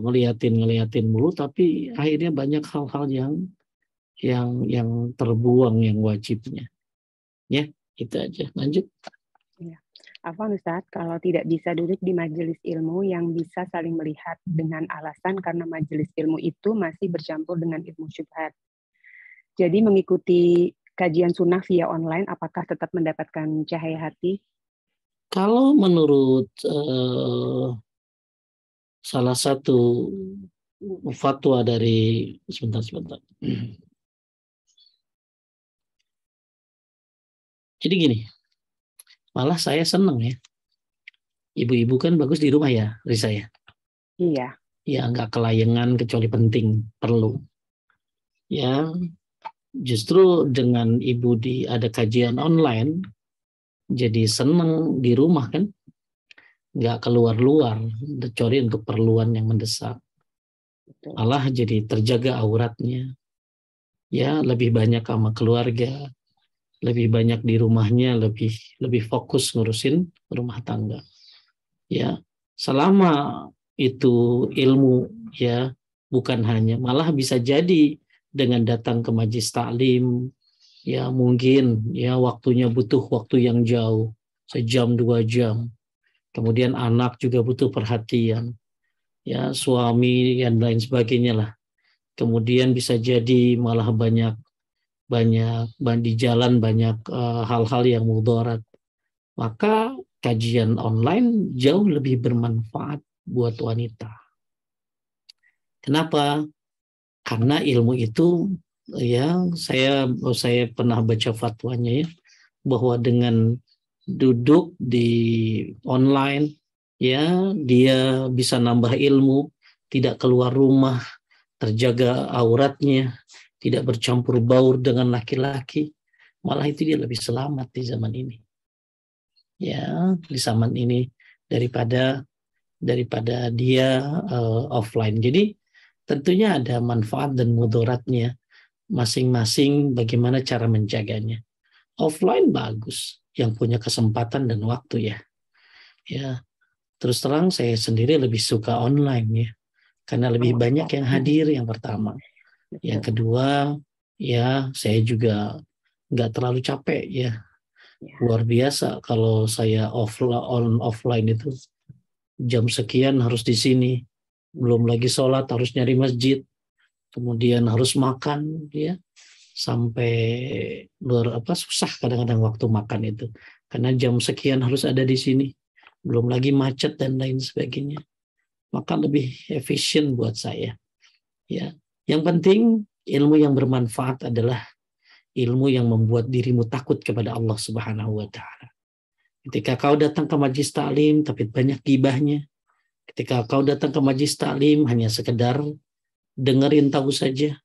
ngeliatin mulu tapi akhirnya banyak hal-hal yang terbuang yang wajibnya ya. Itu aja, lanjut. Afwan Ustadz, kalau tidak bisa duduk di majelis ilmu yang bisa saling melihat dengan alasan karena majelis ilmu itu masih bercampur dengan ilmu syubhat. Jadi mengikuti kajian sunnah via online, apakah tetap mendapatkan cahaya hati? Kalau menurut salah satu fatwa dari sebentar. Jadi gini, malah saya seneng ya. Ibu-ibu kan bagus di rumah ya, Risa ya. Iya. Ya nggak kelayangan kecuali penting perlu. Ya justru dengan ibu ada kajian online, jadi seneng di rumah kan, nggak keluar kecuali untuk perluan yang mendesak. Malah jadi terjaga auratnya. Ya lebih banyak sama keluarga, lebih banyak di rumahnya, lebih fokus ngurusin rumah tangga. Ya, selama itu ilmu ya, bukan hanya, malah bisa jadi dengan datang ke majelis taklim ya, mungkin ya waktunya butuh waktu yang jauh, 1-2 jam. Kemudian anak juga butuh perhatian. Ya, suami dan lain sebagainya lah. Kemudian bisa jadi malah banyak di jalan banyak hal-hal yang mudarat. Maka kajian online jauh lebih bermanfaat buat wanita. Kenapa? Karena ilmu itu ya saya pernah baca fatwanya ya, bahwa dengan duduk di online ya dia bisa nambah ilmu, tidak keluar rumah, terjaga auratnya, tidak bercampur baur dengan laki-laki, malah itu dia lebih selamat di zaman ini. Ya, di zaman ini daripada dia offline. Jadi tentunya ada manfaat dan mudaratnya masing-masing, bagaimana cara menjaganya. Offline bagus yang punya kesempatan dan waktu ya. Ya, terus terang saya sendiri lebih suka online ya. Karena lebih banyak yang hadir yang pertama. Yang kedua, ya saya juga nggak terlalu capek ya. Luar biasa kalau saya offline itu jam sekian harus di sini, belum lagi sholat harus nyari masjid, kemudian harus makan ya, sampai susah kadang-kadang waktu makan itu karena jam sekian harus ada di sini, belum lagi macet dan lain sebagainya. Maka lebih efisien buat saya. Ya, yang penting ilmu yang bermanfaat adalah ilmu yang membuat dirimu takut kepada Allah Subhanahu wa taala. Ketika kau datang ke majlis taklim tapi banyak gibahnya, ketika kau datang ke majlis taklim hanya sekedar dengerin tahu saja,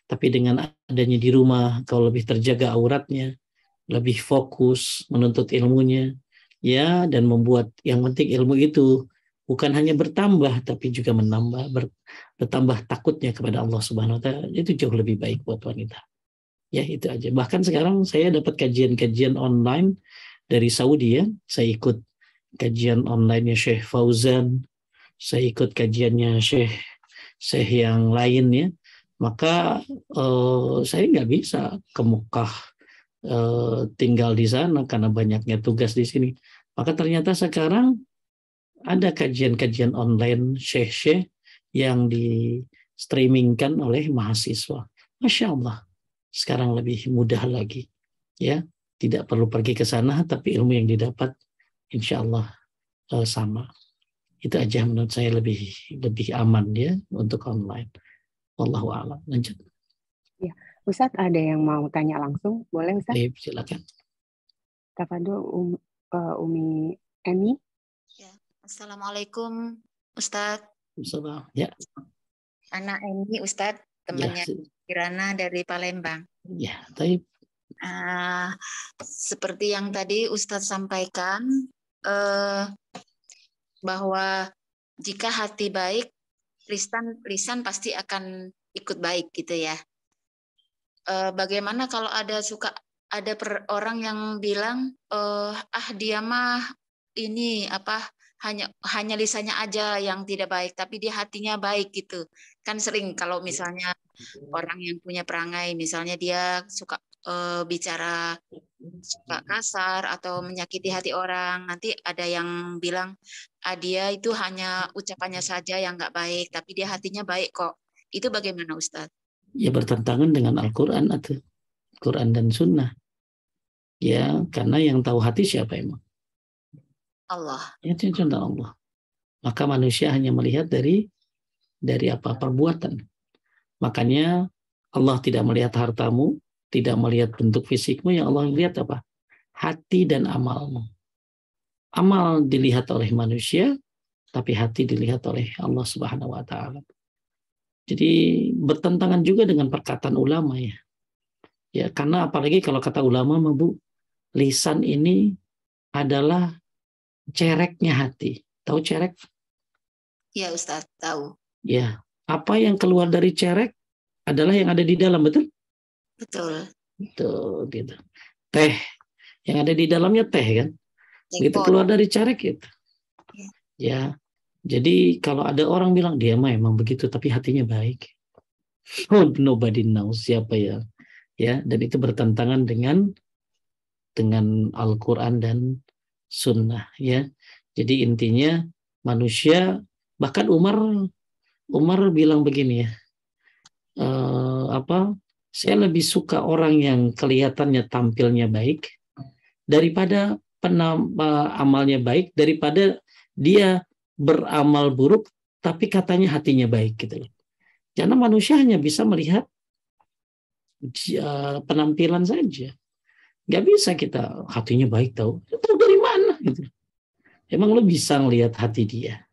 tapi dengan adanya di rumah kau lebih terjaga auratnya, lebih fokus menuntut ilmunya, ya, dan membuat yang penting ilmu itu bukan hanya bertambah tapi juga bertambah takutnya kepada Allah Subhanahu wa taala, itu jauh lebih baik buat wanita. Ya, itu aja. Bahkan sekarang saya dapat kajian-kajian online dari Saudi ya. Saya ikut kajian online-nya Syekh Fauzan, saya ikut kajiannya Syekh yang lain ya. Maka saya nggak bisa ke Mekah tinggal di sana karena banyaknya tugas di sini. Maka ternyata sekarang ada kajian-kajian online syekh-syekh yang di streamingkan oleh mahasiswa. Masya Allah, sekarang lebih mudah lagi. Ya, tidak perlu pergi ke sana, tapi ilmu yang didapat insya Allah sama. Itu aja menurut saya lebih aman ya untuk online. Wallahu a'lam. Lanjut. Ya, Ustadz ada yang mau tanya langsung, boleh Ustadz? Silakan. Tafadhol Umi Emi. Ya. Assalamualaikum Ustadz. Assalamualaikum. Ya. Anak Emi Ustadz, temannya Kirana dari Palembang. Ya, baik. Seperti yang tadi Ustadz sampaikan, bahwa jika hati baik, lisan pasti akan ikut baik gitu ya. Bagaimana kalau ada orang yang bilang, dia mah ini hanya lisannya aja yang tidak baik, tapi dia hatinya baik gitu. Kan sering kalau misalnya orang yang punya perangai, misalnya dia suka bicara suka kasar atau menyakiti hati orang, nanti ada yang bilang dia itu hanya ucapannya saja yang nggak baik, tapi dia hatinya baik kok. Itu bagaimana Ustadz? Ya bertentangan dengan Al-Quran atau Quran dan Sunnah. Ya, karena yang tahu hati siapa emang? Allah. Ya, itu contoh Allah. Maka manusia hanya melihat dari apa perbuatan. Makanya Allah tidak melihat hartamu, tidak melihat bentuk fisikmu, yang Allah lihat apa? Hati dan amalmu. Amal dilihat oleh manusia, tapi hati dilihat oleh Allah Subhanahu wa taala. Jadi bertentangan juga dengan perkataan ulama ya. Ya, karena apalagi kalau kata ulama, Bu, lisan ini adalah cereknya hati. Tahu cerek? Ya Ustaz, tahu. Ya, apa yang keluar dari cerek adalah yang ada di dalam, betul? Betul. Betul, gitu. Teh, yang ada di dalamnya teh kan? Begitu keluar dari cerek gitu. Ya, jadi kalau ada orang bilang dia mah emang begitu, tapi hatinya baik. Oh, nobody knows siapa ya. Ya, dan itu bertentangan dengan Al-Quran dan Sunnah ya. Jadi intinya manusia, bahkan Umar bilang begini ya, saya lebih suka orang yang kelihatannya tampilnya baik daripada amalnya baik, daripada dia beramal buruk tapi katanya hatinya baik gitu loh. Karena manusia hanya bisa melihat penampilan saja. Gak bisa kita hatinya baik tahu dari mana gitu. Emang lo bisa ngelihat hati dia.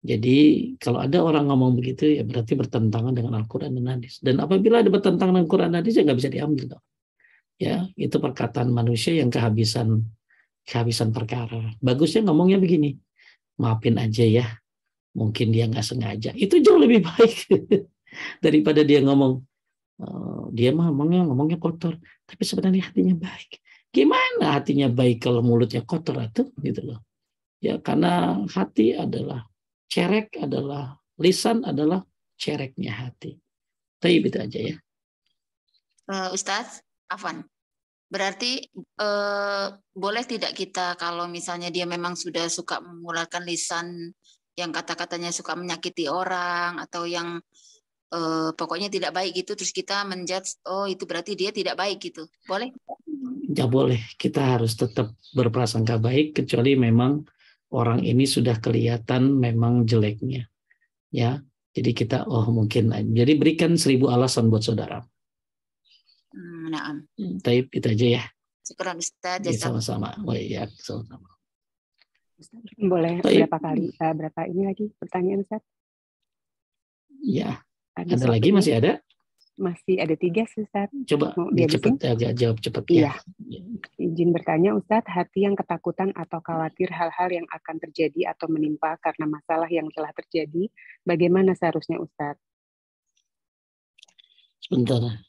Jadi kalau ada orang ngomong begitu ya berarti bertentangan dengan Al-Quran dan Hadis. Dan apabila ada bertentangan dengan Al-Quran dan Hadis ya nggak bisa diambil dong. Ya, itu perkataan manusia yang kehabisan perkara. Bagusnya ngomongnya begini, maafin aja ya, mungkin dia nggak sengaja. Itu jauh lebih baik daripada dia ngomong, dia mah ngomongnya kotor, tapi sebenarnya hatinya baik. Gimana hatinya baik kalau mulutnya kotor atau gitu loh. Ya, karena hati adalah cerek, adalah lisan adalah cereknya hati. Tapi itu aja ya. Ustadz, Afwan. Berarti boleh tidak kita kalau misalnya dia memang sudah suka mengeluarkan lisan yang kata-katanya suka menyakiti orang atau yang pokoknya tidak baik gitu, terus kita menjudge, oh itu berarti dia tidak baik gitu, boleh? Ya boleh, kita harus tetap berprasangka baik kecuali memang orang ini sudah kelihatan memang jeleknya, ya. Jadi kita, mungkin. Jadi berikan 1000 alasan buat saudara. Naam. Taib, itu aja ya. Syukran Ustaz. Ya, sama-sama. Ya, sama-sama. Boleh Taib. berapa ini lagi pertanyaan Ustaz? Ya. Ada lagi? Masih ada? Masih ada 3 Ustaz. Coba agak jawab cepat. Iya. Ya. Izin bertanya Ustaz, hati yang ketakutan atau khawatir hal-hal yang akan terjadi atau menimpa karena masalah yang telah terjadi, bagaimana seharusnya Ustaz? Sebentar.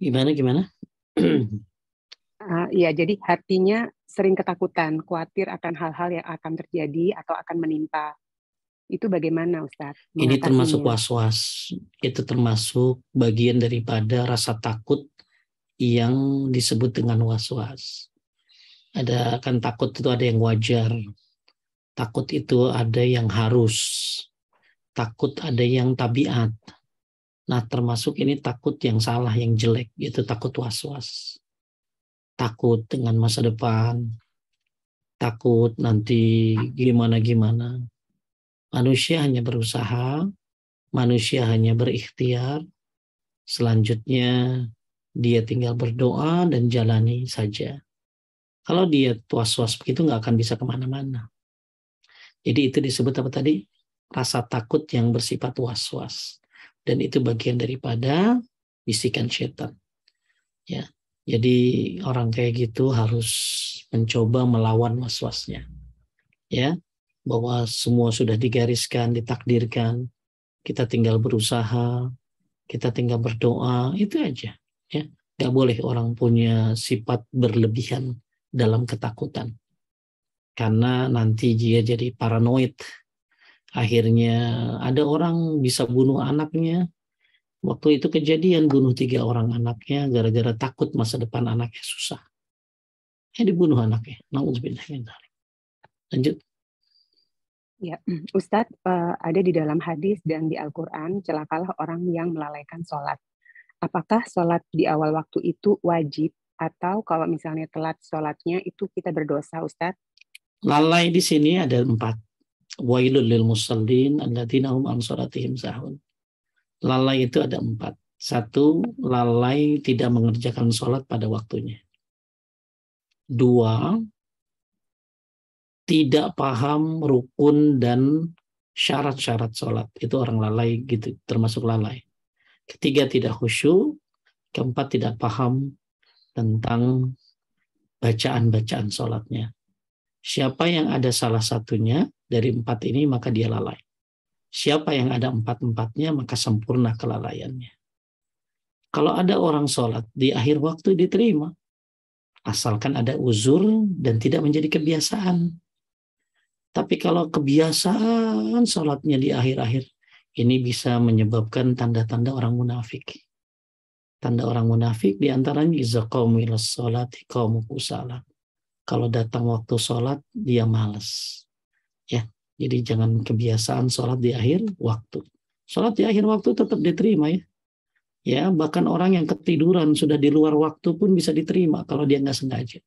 Gimana? Ya, jadi hatinya sering ketakutan, khawatir akan hal-hal yang akan terjadi atau akan menimpa. Itu bagaimana, Ustaz? Ini termasuk was-was. Itu termasuk bagian daripada rasa takut yang disebut dengan was-was. Takut itu ada yang wajar. Takut itu ada yang harus. Takut ada yang tabiat. Nah, termasuk ini takut yang salah, yang jelek, itu takut was-was. Takut dengan masa depan, takut nanti gimana-gimana. Manusia hanya berusaha, manusia hanya berikhtiar, selanjutnya dia tinggal berdoa dan jalani saja. Kalau dia was-was begitu nggak akan bisa kemana-mana. Jadi itu disebut apa tadi? Rasa takut yang bersifat was-was. Dan itu bagian daripada bisikan setan. Ya, jadi orang kayak gitu harus mencoba melawan was-wasnya. Ya, bahwa semua sudah digariskan, ditakdirkan. Kita tinggal berusaha, kita tinggal berdoa, itu aja. Ya, nggak boleh orang punya sifat berlebihan dalam ketakutan. Karena nanti dia jadi paranoid. Akhirnya ada orang bisa bunuh anaknya. Waktu itu kejadian bunuh 3 orang anaknya gara-gara takut masa depan anaknya susah. Dibunuh anaknya. Nauzubillah min dzalik. Lanjut. Ya, Ustadz, ada di dalam hadis dan di Al-Quran, celakalah orang yang melalaikan sholat. Apakah sholat di awal waktu itu wajib atau kalau misalnya telat sholatnya itu kita berdosa, Ustadz? Lalai di sini ada 4. Wailul lil musallin alladzina hum an sholatihim sahun. Lalai itu ada 4. 1, lalai tidak mengerjakan sholat pada waktunya. 2, tidak paham rukun dan syarat-syarat sholat. Itu orang lalai gitu, termasuk lalai. 3, tidak khusyuk. 4, tidak paham tentang bacaan-bacaan sholatnya. Siapa yang ada salah satunya dari 4 ini, maka dia lalai. Siapa yang ada 4-4-nya, maka sempurna kelalaiannya. Kalau ada orang sholat di akhir waktu diterima, asalkan ada uzur dan tidak menjadi kebiasaan. Tapi kalau kebiasaan sholatnya di akhir-akhir, ini bisa menyebabkan tanda-tanda orang munafik. Tanda orang munafik diantaranya iza qaumu ilas sholati qaumu kusala. Kalau datang waktu sholat, dia malas. Ya, jadi jangan kebiasaan sholat di akhir waktu. Sholat di akhir waktu tetap diterima ya. Ya, bahkan orang yang ketiduran sudah di luar waktu pun bisa diterima kalau dia nggak sengaja.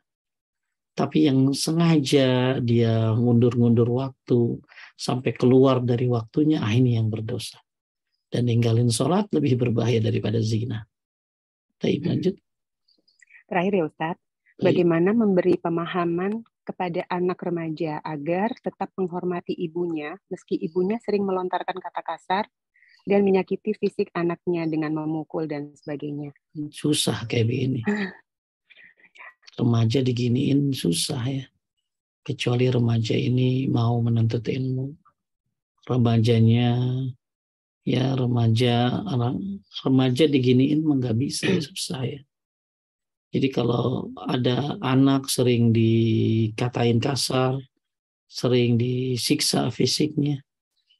Tapi yang sengaja dia ngundur-ngundur waktu sampai keluar dari waktunya, ini yang berdosa. Dan ninggalin sholat lebih berbahaya daripada zina. Baik, lanjut. Terakhir ya Ustadz, bagaimana memberi pemahaman kepada anak remaja agar tetap menghormati ibunya meski ibunya sering melontarkan kata kasar dan menyakiti fisik anaknya dengan memukul dan sebagainya. Susah kayak begini. Remaja diginiin susah ya. Kecuali remaja ini mau menuntut ilmu. Remajanya ya remaja diginiin nggak bisa ya, susah ya. Jadi kalau ada anak sering dikatain kasar, sering disiksa fisiknya,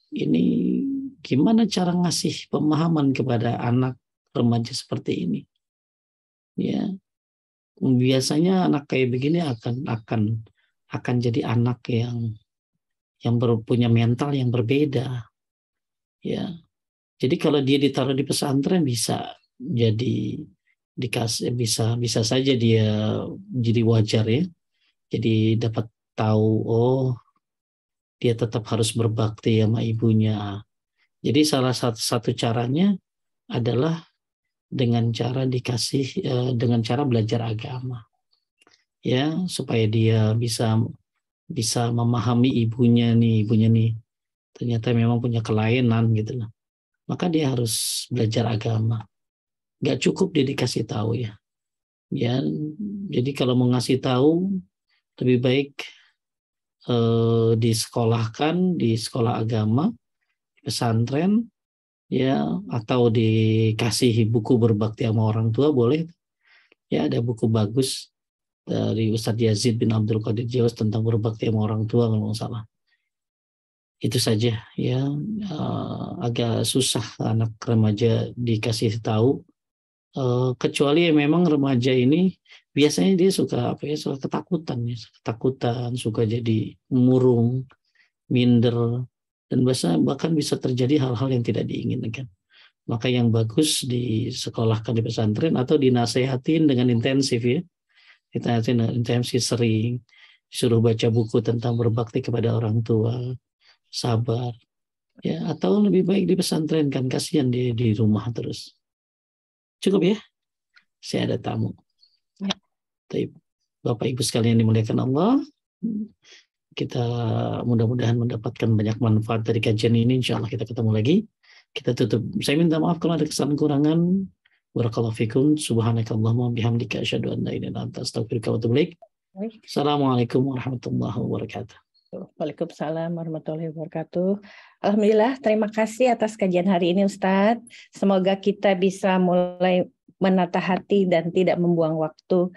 ini gimana cara ngasih pemahaman kepada anak remaja seperti ini? Ya, biasanya anak kayak begini akan jadi anak yang punya mental yang berbeda. Ya, jadi kalau dia ditaruh di pesantren bisa jadi dikasih bisa saja dia jadi wajar ya. Jadi dapat tahu, oh dia tetap harus berbakti sama ibunya. Jadi salah satu caranya adalah dengan cara dengan cara belajar agama. Ya, supaya dia bisa memahami ibunya nih ternyata memang punya kelainan gitu loh. Maka dia harus belajar agama. Gak cukup dia dikasih tahu ya. Ya, jadi kalau mau ngasih tahu lebih baik disekolahkan di sekolah agama, pesantren, ya, atau dikasih buku berbakti sama orang tua boleh. Ya, ada buku bagus dari Ustadz Yazid bin Abdul Qadir Jawas tentang berbakti sama orang tua kalau nggak salah. Itu saja ya, agak susah anak remaja dikasih tahu, kecuali memang remaja ini biasanya dia suka suka ketakutan, suka jadi murung, minder, dan bahkan bisa terjadi hal-hal yang tidak diinginkan. Maka yang bagus disekolahkan di pesantren atau dinasehatin dengan intensif ya, kita intensif sering disuruh baca buku tentang berbakti kepada orang tua, sabar ya, atau lebih baik di pesantren kan, kasihan di rumah terus. Cukup ya, saya ada tamu ya. Bapak Ibu sekalian dimuliakan Allah, kita mudah-mudahan mendapatkan banyak manfaat dari kajian ini. Insya Allah kita ketemu lagi. Kita tutup, saya minta maaf kalau ada kesalahan kurangan. Barakallahu fikum, subhanakallahumma bihamdika asyhadu an la ilaha illa anta astaghfiruka wa atubu ilaik. Assalamualaikum warahmatullahi wabarakatuh. Waalaikumsalam warahmatullahi wabarakatuh. Alhamdulillah, terima kasih atas kajian hari ini Ustadz. Semoga kita bisa mulai menata hati dan tidak membuang waktu.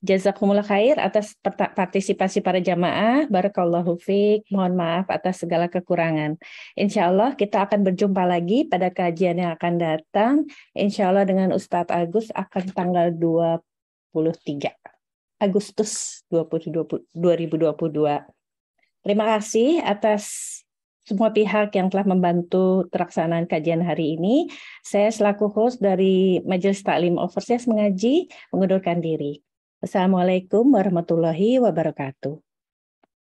Jazakumullah khair atas partisipasi para jamaah. Barakallahu fiik. Mohon maaf atas segala kekurangan. Insya Allah kita akan berjumpa lagi pada kajian yang akan datang. Insya Allah dengan Ustadz Agus akan tanggal 23 Agustus 2022. Terima kasih atas semua pihak yang telah membantu terlaksanaan kajian hari ini. Saya selaku host dari Majelis Taklim Overseas Mengaji mengundurkan diri. Wassalamualaikum warahmatullahi wabarakatuh.